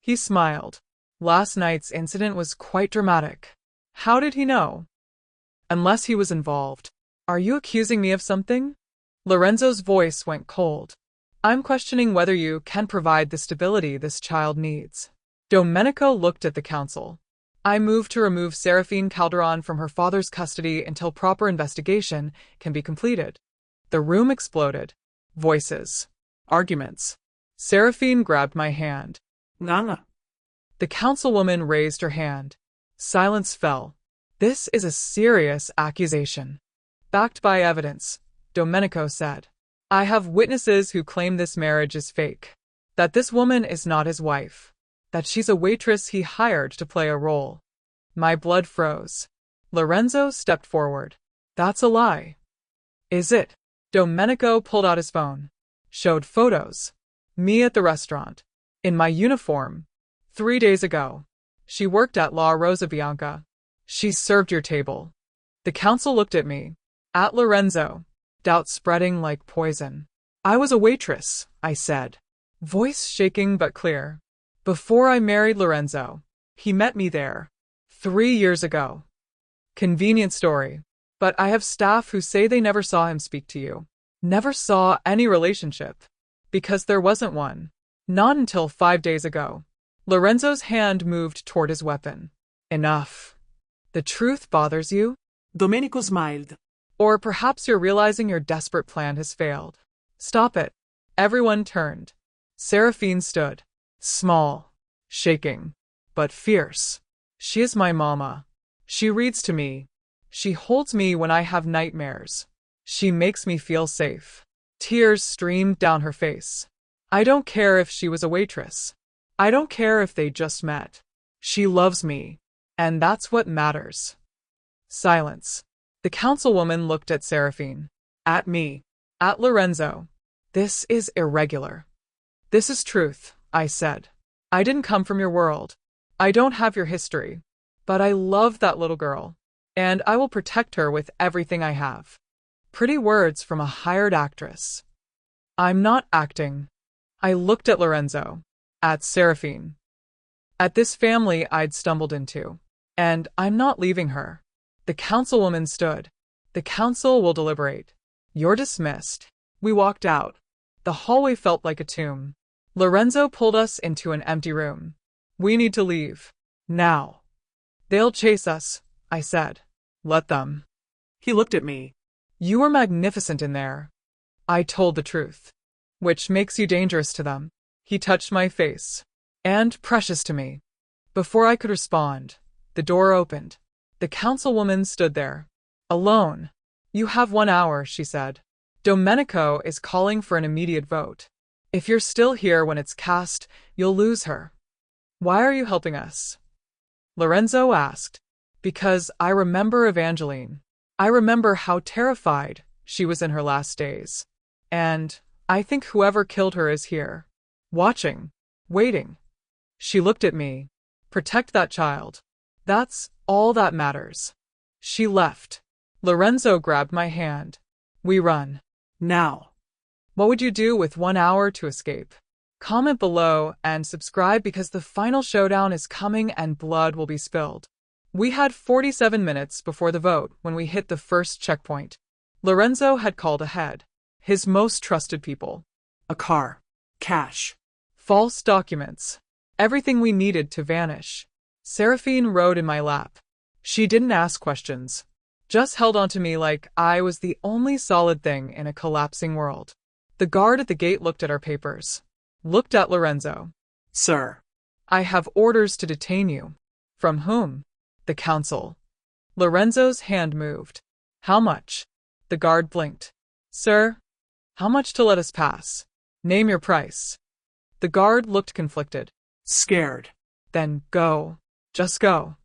He smiled. Last night's incident was quite dramatic. How did he know? Unless he was involved. Are you accusing me of something? Lorenzo's voice went cold. I'm questioning whether you can provide the stability this child needs. Domenico looked at the council. I move to remove Seraphine Calderon from her father's custody until proper investigation can be completed. The room exploded. Voices. Arguments. Seraphine grabbed my hand. Nana. The councilwoman raised her hand. Silence fell. This is a serious accusation. Backed by evidence, Domenico said. I have witnesses who claim this marriage is fake. That this woman is not his wife. That she's a waitress he hired to play a role. My blood froze. Lorenzo stepped forward. That's a lie. Is it? Domenico pulled out his phone. Showed photos. Me at the restaurant. In my uniform. 3 days ago. She worked at La Rosa Bianca. She served your table. The council looked at me. At Lorenzo. Doubt spreading like poison. I was a waitress, I said. voice shaking but clear. Before I married Lorenzo, he met me there. 3 years ago. Convenient story. But I have staff who say they never saw him speak to you. Never saw any relationship. Because there wasn't one. Not until 5 days ago. Lorenzo's hand moved toward his weapon. Enough. The truth bothers you? Domenico smiled. Or perhaps you're realizing your desperate plan has failed. Stop it. Everyone turned. Seraphine stood. Small. Shaking. But fierce. She is my mama. She reads to me. She holds me when I have nightmares. She makes me feel safe. Tears streamed down her face. I don't care if she was a waitress. I don't care if they just met. She loves me. And that's what matters. Silence. The councilwoman looked at Seraphine. At me. At Lorenzo. This is irregular. This is truth, I said. I didn't come from your world. I don't have your history. But I love that little girl. And I will protect her with everything I have. Pretty words from a hired actress. I'm not acting. I looked at Lorenzo. At Seraphine. At this family I'd stumbled into. And I'm not leaving her. The councilwoman stood. The council will deliberate. You're dismissed. We walked out. The hallway felt like a tomb. Lorenzo pulled us into an empty room. We need to leave. Now. They'll chase us, I said. Let them. He looked at me. You were magnificent in there. I told the truth. Which makes you dangerous to them. He touched my face. And precious to me. Before I could respond, the door opened. The councilwoman stood there. Alone. You have 1 hour, she said. Domenico is calling for an immediate vote. If you're still here when it's cast, you'll lose her. Why are you helping us? Lorenzo asked. Because I remember Evangeline. I remember how terrified she was in her last days. And I think whoever killed her is here. Watching. Waiting. She looked at me. Protect that child. That's all that matters. She left. Lorenzo grabbed my hand. We run. Now. What would you do with 1 hour to escape? Comment below and subscribe because the final showdown is coming and blood will be spilled. We had 47 minutes before the vote when we hit the first checkpoint. Lorenzo had called ahead. His most trusted people. A car. Cash. False documents. Everything we needed to vanish. Seraphine rode in my lap. She didn't ask questions. Just held onto me like I was the only solid thing in a collapsing world. The guard at the gate looked at our papers. Looked at Lorenzo. Sir. I have orders to detain you. From whom? The council. Lorenzo's hand moved. How much? The guard blinked. Sir? How much to let us pass? Name your price. The guard looked conflicted. Scared. Then go. Just go.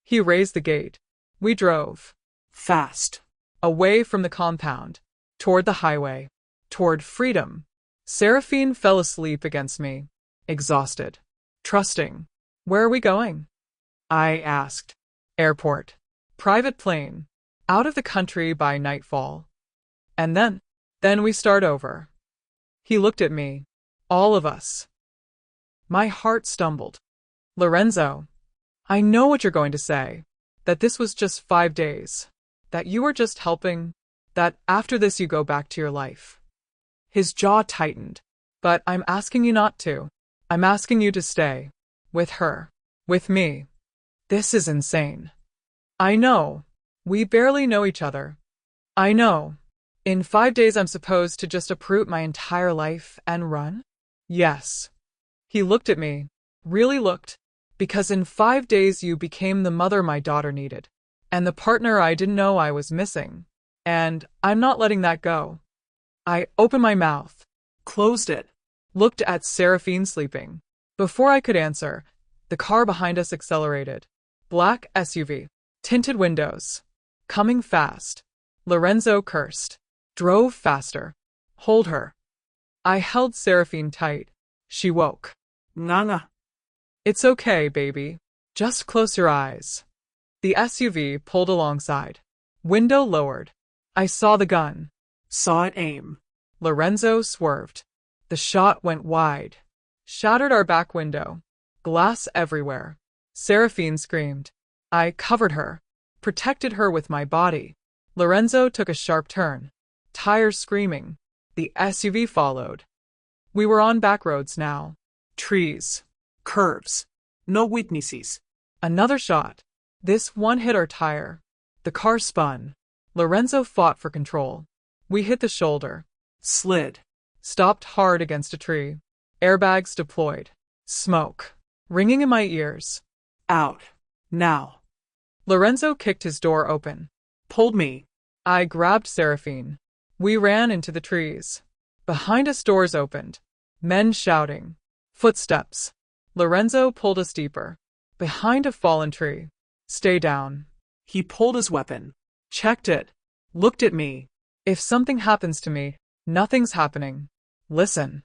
He raised the gate. We drove. Fast. Away from the compound. Toward the highway. Toward freedom. Seraphine fell asleep against me. Exhausted. Trusting. Where are we going? I asked. Airport. Private plane. Out of the country by nightfall. And then we start over. He looked at me. All of us. My heart stumbled. Lorenzo. I know what you're going to say. That this was just 5 days. That you were just helping. That after this you go back to your life. His jaw tightened. But I'm asking you not to. I'm asking you to stay. With her. With me. This is insane. I know. We barely know each other. I know. In 5 days I'm supposed to just uproot my entire life and run? Yes. He looked at me. Really looked. Because in 5 days you became the mother my daughter needed. And the partner I didn't know I was missing. And I'm not letting that go. I opened my mouth. Closed it. Looked at Seraphine sleeping. Before I could answer, the car behind us accelerated. Black SUV. Tinted windows. Coming fast. Lorenzo cursed. Drove faster. Hold her. I held Seraphine tight. She woke. Nana. It's okay, baby. Just close your eyes. The SUV pulled alongside. Window lowered. I saw the gun. Saw it aim. Lorenzo swerved. The shot went wide. Shattered our back window. Glass everywhere. Seraphine screamed. I covered her. Protected her with my body. Lorenzo took a sharp turn. Tires screaming. The SUV followed. We were on back roads now. Trees. Curves. No witnesses. Another shot. This one hit our tire. The car spun. Lorenzo fought for control. We hit the shoulder. Slid. Stopped hard against a tree. Airbags deployed. Smoke. Ringing in my ears. Out. Now. Lorenzo kicked his door open. Pulled me. I grabbed Seraphine. We ran into the trees. Behind us doors opened. Men shouting. Footsteps. Lorenzo pulled us deeper. Behind a fallen tree. Stay down. He pulled his weapon. Checked it. Looked at me. If something happens to me, nothing's happening. Listen.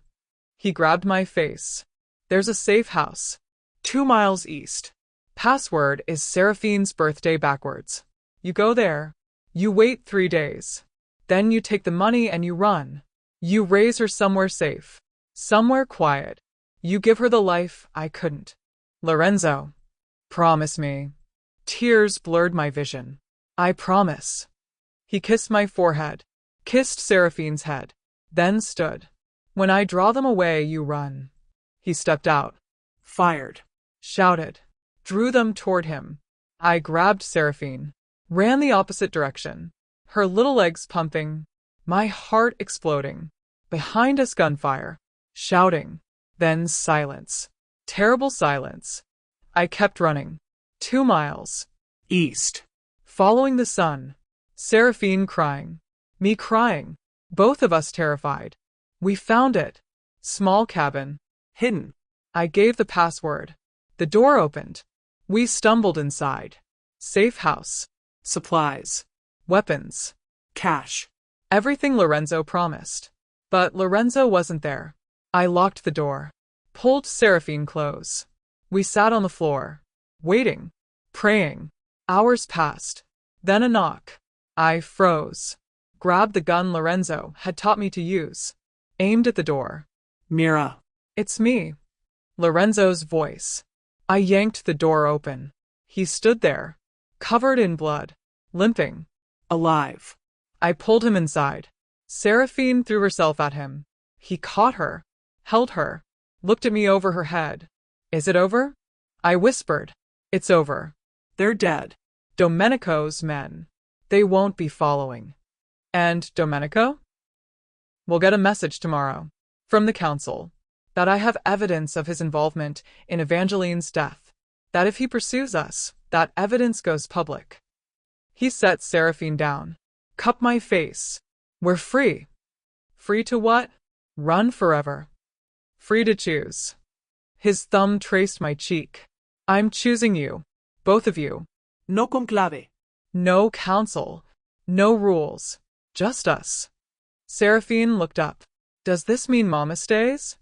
He grabbed my face. There's a safe house. 2 miles east. Password is Seraphine's birthday backwards. You go there. You wait 3 days. Then you take the money and you run. You raise her somewhere safe. Somewhere quiet. You give her the life I couldn't. Lorenzo. Promise me. Tears blurred my vision. I promise. He kissed my forehead. Kissed Seraphine's head. Then stood. When I draw them away, you run. He stepped out. Fired. Shouted. Drew them toward him. I grabbed Seraphine. Ran the opposite direction. Her little legs pumping. My heart exploding. Behind us gunfire. Shouting. Then silence. Terrible silence. I kept running. 2 miles. East. Following the sun. Seraphine crying. Me crying. Both of us terrified. We found it. Small cabin. Hidden. I gave the password. The door opened. We stumbled inside. Safe house. Supplies. Weapons. Cash. Everything Lorenzo promised. But Lorenzo wasn't there. I locked the door. Pulled Seraphine close. We sat on the floor. Waiting. Praying. Hours passed. Then a knock. I froze. Grabbed the gun Lorenzo had taught me to use. Aimed at the door. Mira. It's me. Lorenzo's voice. I yanked the door open. He stood there. Covered in blood. Limping. Alive. I pulled him inside. Seraphine threw herself at him. He caught her. Held her. Looked at me over her head. Is it over? I whispered. It's over. They're dead. Domenico's men. They won't be following. And Domenico? We'll get a message tomorrow. From the council. That I have evidence of his involvement in Evangeline's death. That if he pursues us, that evidence goes public. He set Seraphine down. Cupped my face. We're free. Free to what? Run forever. Free to choose. His thumb traced my cheek. I'm choosing you. Both of you. No conclave. No council. No rules. Just us. Seraphine looked up. Does this mean Mama stays?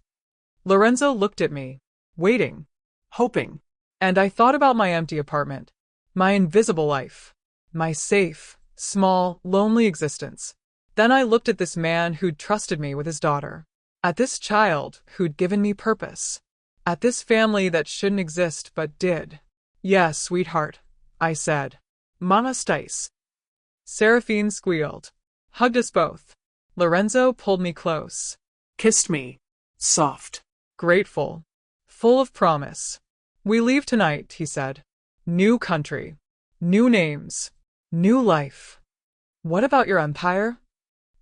Lorenzo looked at me. Waiting. Hoping. And I thought about my empty apartment. My invisible life. My safe, small, lonely existence. Then I looked at this man who'd trusted me with his daughter. At this child who'd given me purpose. At this family that shouldn't exist but did. Yes, sweetheart, I said. Mama stays. Seraphine squealed. Hugged us both. Lorenzo pulled me close. Kissed me. Soft. Grateful. Full of promise. We leave tonight, he said. New country. New names. New life. What about your empire?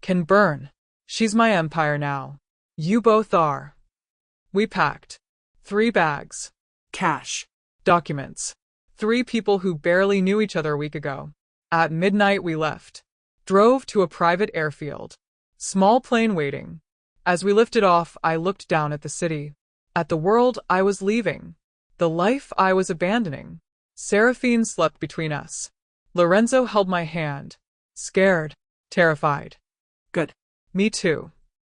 Can burn. She's my empire now. You both are. We packed. 3 bags. Cash. Documents. 3 people who barely knew each other a week ago. At midnight we left. Drove to a private airfield. Small plane waiting. As we lifted off, I looked down at the city. At the world I was leaving. The life I was abandoning. Seraphine slept between us. Lorenzo held my hand. Scared. Terrified. Good. Me too.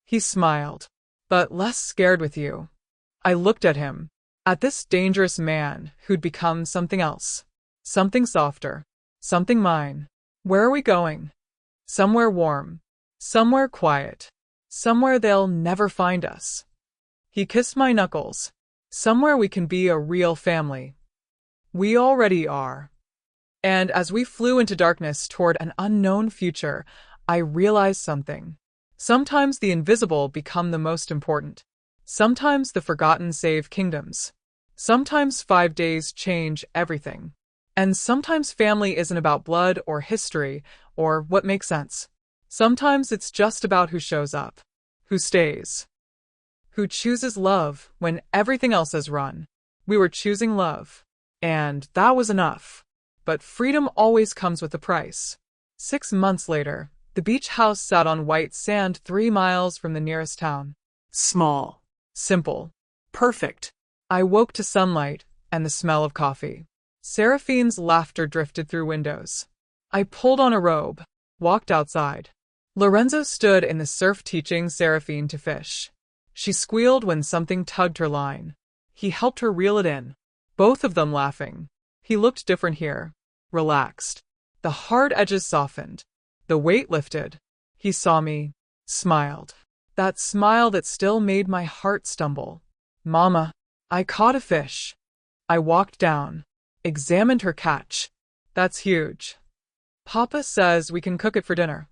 He smiled. But less scared with you. I looked at him. At this dangerous man who'd become something else. Something softer. Something mine. Where are we going? Somewhere warm. Somewhere quiet. Somewhere they'll never find us. He kissed my knuckles. Somewhere we can be a real family. We already are. And as we flew into darkness toward an unknown future, I realized something. Sometimes the invisible become the most important. Sometimes the forgotten save kingdoms. Sometimes 5 days change everything. And sometimes family isn't about blood or history or what makes sense. Sometimes it's just about who shows up, who stays, who chooses love when everything else has run. We were choosing love, and that was enough. But freedom always comes with a price. 6 months later, the beach house sat on white sand 3 miles from the nearest town. Small. Simple. Perfect. I woke to sunlight and the smell of coffee. Seraphine's laughter drifted through windows. I pulled on a robe, walked outside. Lorenzo stood in the surf teaching Seraphine to fish. She squealed when something tugged her line. He helped her reel it in, both of them laughing. He looked different here, relaxed. The hard edges softened. The weight lifted. He saw me, smiled. That smile that still made my heart stumble. Mama, I caught a fish. I walked down, examined her catch. That's huge. Papa says we can cook it for dinner.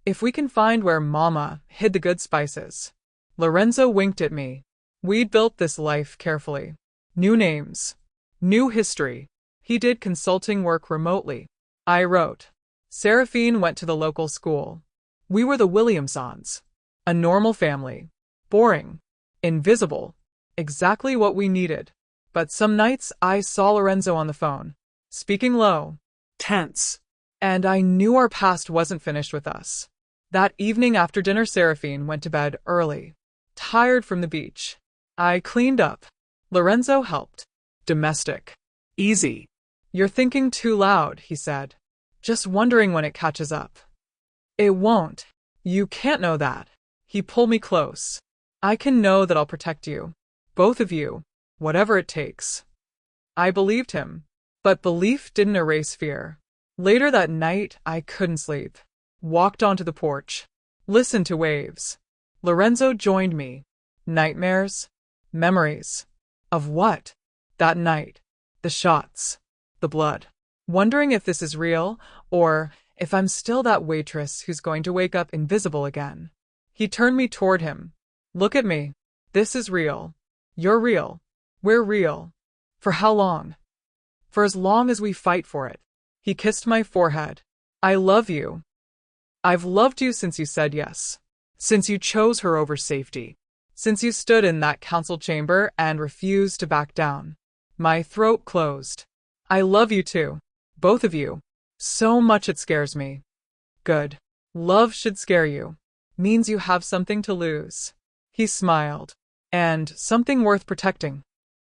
If we can find where Mama hid the good spices. Lorenzo winked at me. We'd built this life carefully. New names. New history. He did consulting work remotely. I wrote. Seraphine went to the local school. We were the Williamsons. A normal family. Boring. Invisible. Exactly what we needed. But some nights I saw Lorenzo on the phone, speaking low. Tense. And I knew our past wasn't finished with us. That evening after dinner, Seraphine went to bed early, tired from the beach. I cleaned up. Lorenzo helped. Domestic. Easy. You're thinking too loud, he said. Just wondering when it catches up. It won't. You can't know that. He pulled me close. I can know that I'll protect you. Both of you. Whatever it takes. I believed him. But belief didn't erase fear. Later that night, I couldn't sleep. Walked onto the porch. Listened to waves. Lorenzo joined me. Nightmares? Memories. Of what? That night. The shots. The blood. Wondering if this is real, or if I'm still that waitress who's going to wake up invisible again. He turned me toward him. Look at me. This is real. You're real. We're real. For how long? For as long as we fight for it. He kissed my forehead. I love you. I've loved you since you said yes. Since you chose her over safety. Since you stood in that council chamber and refused to back down. My throat closed. I love you too. Both of you. So much it scares me. Good. Love should scare you. Means you have something to lose. He smiled. And something worth protecting.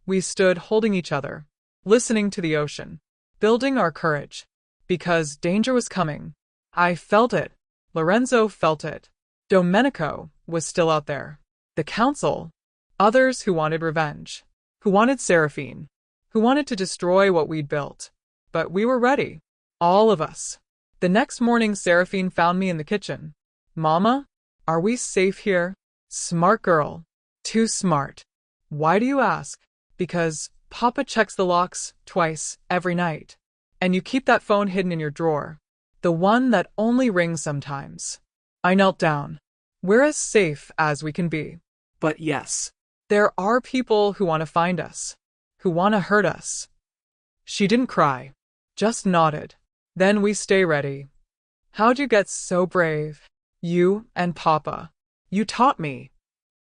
We stood holding each other, listening to the ocean, building our courage. Because danger was coming. I felt it. Lorenzo felt it. Domenico was still out there. The council. Others who wanted revenge. Who wanted Seraphine. Who wanted to destroy what we'd built. But we were ready. All of us. The next morning, Seraphine found me in the kitchen. Mama, are we safe here? Smart girl. Too smart. Why do you ask? Because Papa checks the locks twice every night. And you keep that phone hidden in your drawer. The one that only rings sometimes. I knelt down. We're as safe as we can be. But yes. There are people who want to find us. Who want to hurt us. She didn't cry. Just nodded. Then we stay ready. How'd you get so brave? You and Papa. You taught me.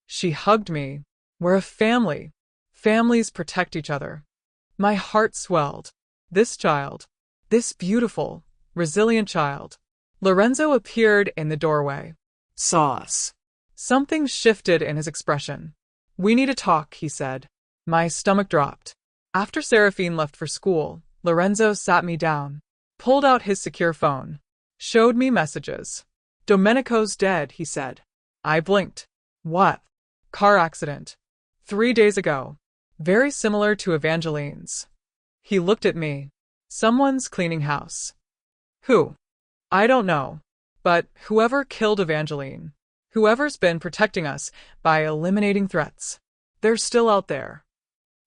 She hugged me. We're a family. Families protect each other. My heart swelled. This child. This beautiful, resilient child. Lorenzo appeared in the doorway. Saw us. Something shifted in his expression. We need to talk, he said. My stomach dropped. After Seraphine left for school, Lorenzo sat me down, pulled out his secure phone, showed me messages. Domenico's dead, he said. I blinked. What? Car accident. 3 days ago. Very similar to Evangeline's. He looked at me. Someone's cleaning house. Who? I don't know. But whoever killed Evangeline. Whoever's been protecting us by eliminating threats, they're still out there.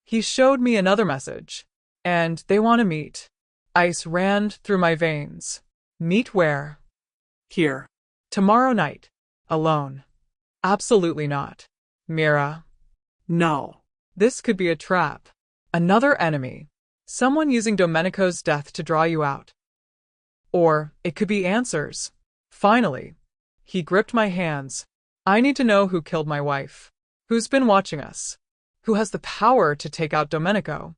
He showed me another message. And they want to meet. Ice ran through my veins. Meet where? Here. Tomorrow night. Alone. Absolutely not. Mira. No. This could be a trap. Another enemy. Someone using Domenico's death to draw you out. Or it could be answers. Finally. He gripped my hands. I need to know who killed my wife. Who's been watching us? Who has the power to take out Domenico?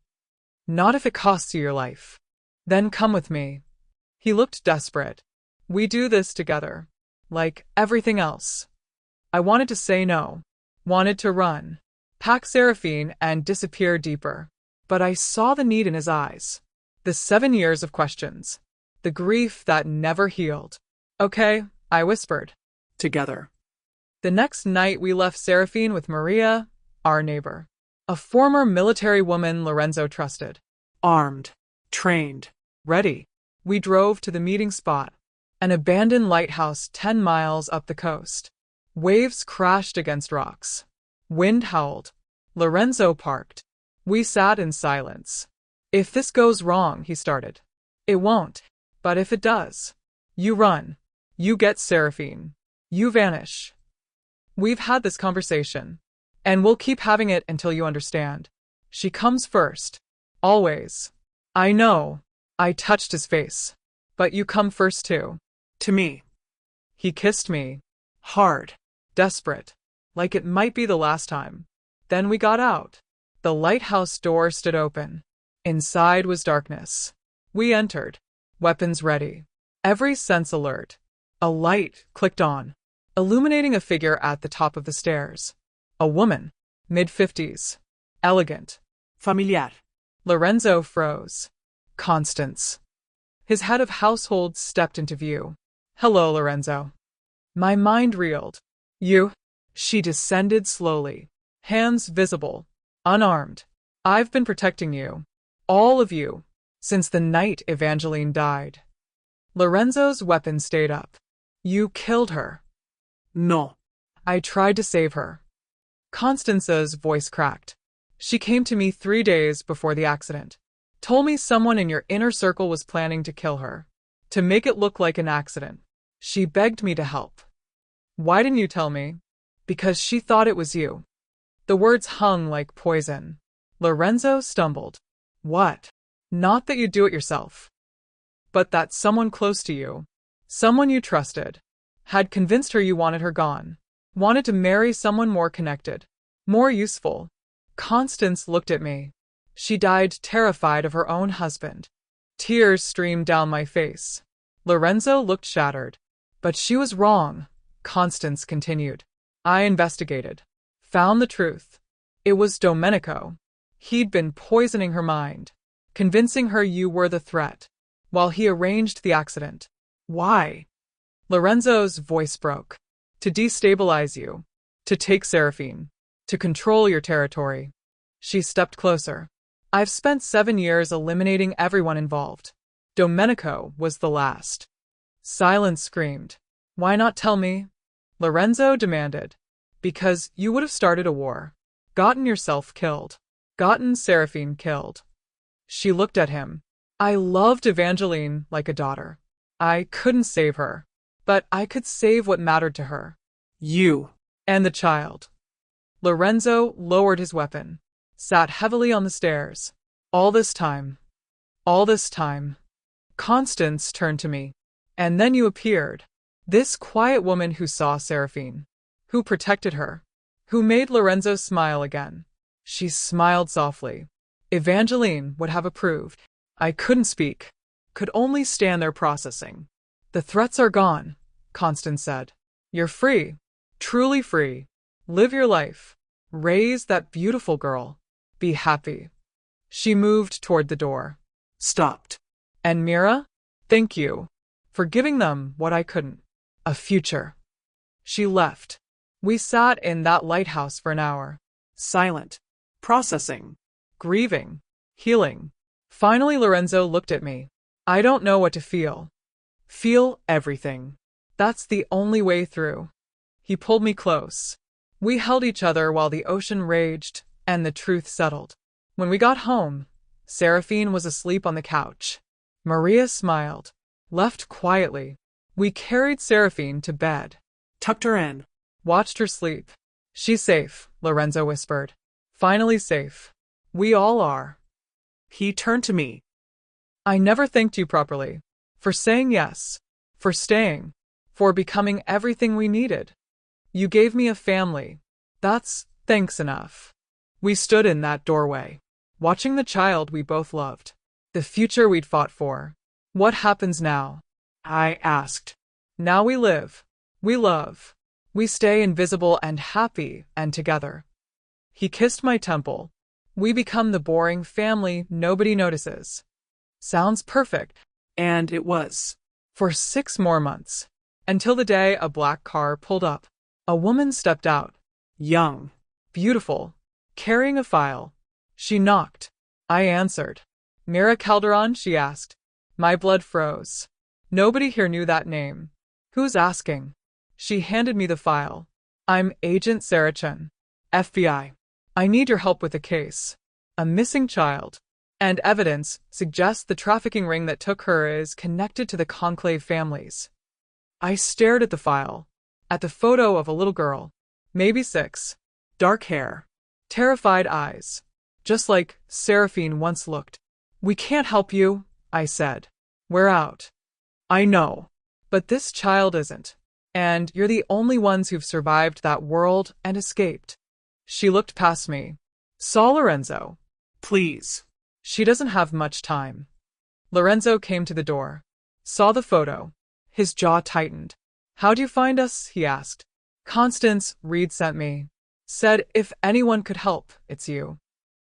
Not if it costs you your life. Then come with me. He looked desperate. We do this together. Like everything else. I wanted to say no. Wanted to run. Pack Seraphine and disappear deeper. But I saw the need in his eyes. The 7 years of questions. The grief that never healed. Okay, I whispered. Together. The next night we left Seraphine with Maria, our neighbor. A former military woman Lorenzo trusted. Armed. Trained. Ready. We drove to the meeting spot. An abandoned lighthouse 10 miles up the coast. Waves crashed against rocks. Wind howled. Lorenzo parked. We sat in silence. If this goes wrong, he started. It won't. But if it does, you run. You get Seraphine. You vanish. We've had this conversation. And we'll keep having it until you understand. She comes first. Always. I know. I touched his face. But you come first too. To me. He kissed me. Hard. Desperate. Like it might be the last time. Then we got out. The lighthouse door stood open. Inside was darkness. We entered. Weapons ready. Every sense alert. A light clicked on, illuminating a figure at the top of the stairs. A woman. Mid-50s. Elegant. Familiar. Lorenzo froze. Constance. His head of household stepped into view. Hello, Lorenzo. My mind reeled. You? She descended slowly. Hands visible. Unarmed. I've been protecting you. All of you. Since the night Evangeline died. Lorenzo's weapon stayed up. You killed her. No. I tried to save her. Constance's voice cracked. She came to me 3 days before the accident. Told me someone in your inner circle was planning to kill her. To make it look like an accident. She begged me to help. Why didn't you tell me? Because she thought it was you. The words hung like poison. Lorenzo stumbled. What? Not that you do it yourself. But that someone close to you, someone you trusted, had convinced her you wanted her gone. Wanted to marry someone more connected, more useful. Constance looked at me. She died terrified of her own husband. Tears streamed down my face. Lorenzo looked shattered. But she was wrong, Constance continued. I investigated. Found the truth. It was Domenico. He'd been poisoning her mind, convincing her you were the threat, while he arranged the accident. Why? Lorenzo's voice broke. To destabilize you. To take Seraphine. To control your territory. She stepped closer. I've spent 7 years eliminating everyone involved. Domenico was the last. Silence screamed. Why not tell me? Lorenzo demanded. Because you would have started a war. Gotten yourself killed. Gotten Seraphine killed. She looked at him. I loved Evangeline like a daughter. I couldn't save her. But I could save what mattered to her. You. And the child. Lorenzo lowered his weapon. Sat heavily on the stairs. All this time. All this time. Constance turned to me. And then you appeared. This quiet woman who saw Seraphine. Who protected her. Who made Lorenzo smile again. She smiled softly. Evangeline would have approved. I couldn't speak. Could only stand there processing. The threats are gone, Constance said. You're free. Truly free. Live your life. Raise that beautiful girl. Be happy. She moved toward the door. Stopped. And Mira? Thank you. For giving them what I couldn't. A future. She left. We sat in that lighthouse for an hour. Silent. Processing. Grieving. Healing. Finally Lorenzo looked at me. I don't know what to feel. Feel everything. That's the only way through. He pulled me close. We held each other while the ocean raged and the truth settled. When we got home, Seraphine was asleep on the couch. Maria smiled. Left quietly. We carried Seraphine to bed. Tucked her in. Watched her sleep. She's safe, Lorenzo whispered. Finally safe. We all are. He turned to me. I never thanked you properly. For saying yes. For staying. For becoming everything we needed. You gave me a family. That's thanks enough. We stood in that doorway, watching the child we both loved. The future we'd fought for. What happens now? I asked. Now we live. We love. We stay invisible and happy and together. He kissed my temple. We become the boring family nobody notices. Sounds perfect. And it was. For 6 more months. Until the day a black car pulled up. A woman stepped out. Young. Beautiful. Carrying a file. She knocked. I answered. Mira Calderon, she asked. My blood froze. Nobody here knew that name. Who's asking? She handed me the file. I'm Agent Sarah Chen, FBI. I need your help with a case. A missing child. And evidence suggests the trafficking ring that took her is connected to the Conclave families. I stared at the file. At the photo of a little girl. Maybe 6. Dark hair. Terrified eyes. Just like Seraphine once looked. We can't help you, I said. We're out. I know. But this child isn't. And you're the only ones who've survived that world and escaped. She looked past me. Saw Lorenzo. Please. She doesn't have much time. Lorenzo came to the door. Saw the photo. His jaw tightened. How'd you find us? He asked. Constance, Reed sent me. Said if anyone could help, it's you.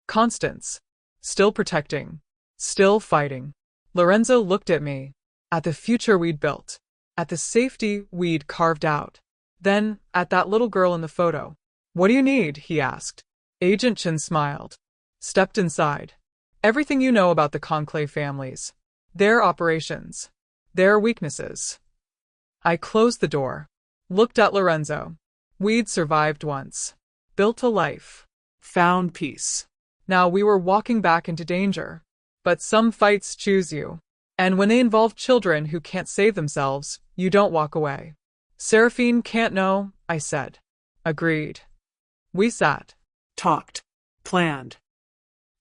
Constance. Still protecting. Still fighting. Lorenzo looked at me. At the future we'd built. At the safety we'd carved out. Then, at that little girl in the photo. What do you need? He asked. Agent Chen smiled. Stepped inside. Everything you know about the Conclave families. Their operations. Their weaknesses. I closed the door. Looked at Lorenzo. We'd survived once. Built a life. Found peace. Now we were walking back into danger. But some fights choose you. And when they involve children who can't save themselves, you don't walk away. Seraphine can't know, I said. Agreed. We sat. Talked. Planned.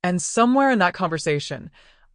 And somewhere in that conversation,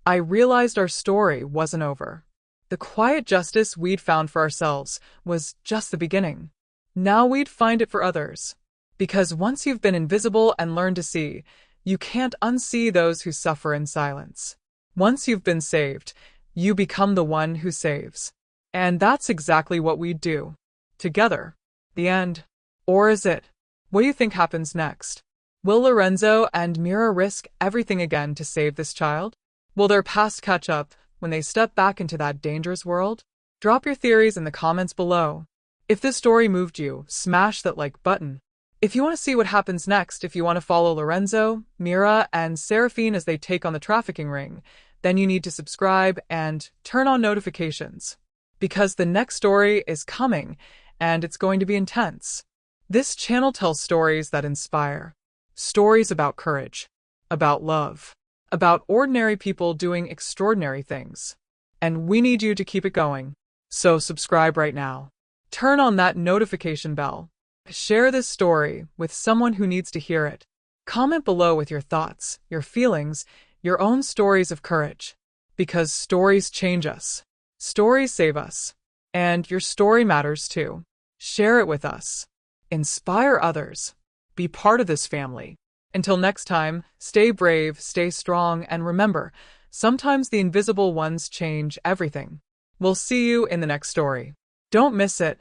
I realized our story wasn't over. The quiet justice we'd found for ourselves was just the beginning. Now we'd find it for others. Because once you've been invisible and learned to see, you can't unsee those who suffer in silence. Once you've been saved, you become the one who saves. And that's exactly what we'd do. Together. The end. Or is it? What do you think happens next? Will Lorenzo and Mira risk everything again to save this child? Will their past catch up when they step back into that dangerous world? Drop your theories in the comments below. If this story moved you, smash that like button. If you want to see what happens next, if you want to follow Lorenzo, Mira, and Seraphine as they take on the trafficking ring, then you need to subscribe and turn on notifications. Because the next story is coming, and it's going to be intense. This channel tells stories that inspire. Stories about courage. About love. About ordinary people doing extraordinary things. And we need you to keep it going. So subscribe right now. Turn on that notification bell. Share this story with someone who needs to hear it. Comment below with your thoughts, your feelings, your own stories of courage. Because stories change us. Stories save us. And your story matters too. Share it with us. Inspire others. Be part of this family. Until next time, stay brave, stay strong, and remember, sometimes the invisible ones change everything. We'll see you in the next story. Don't miss it.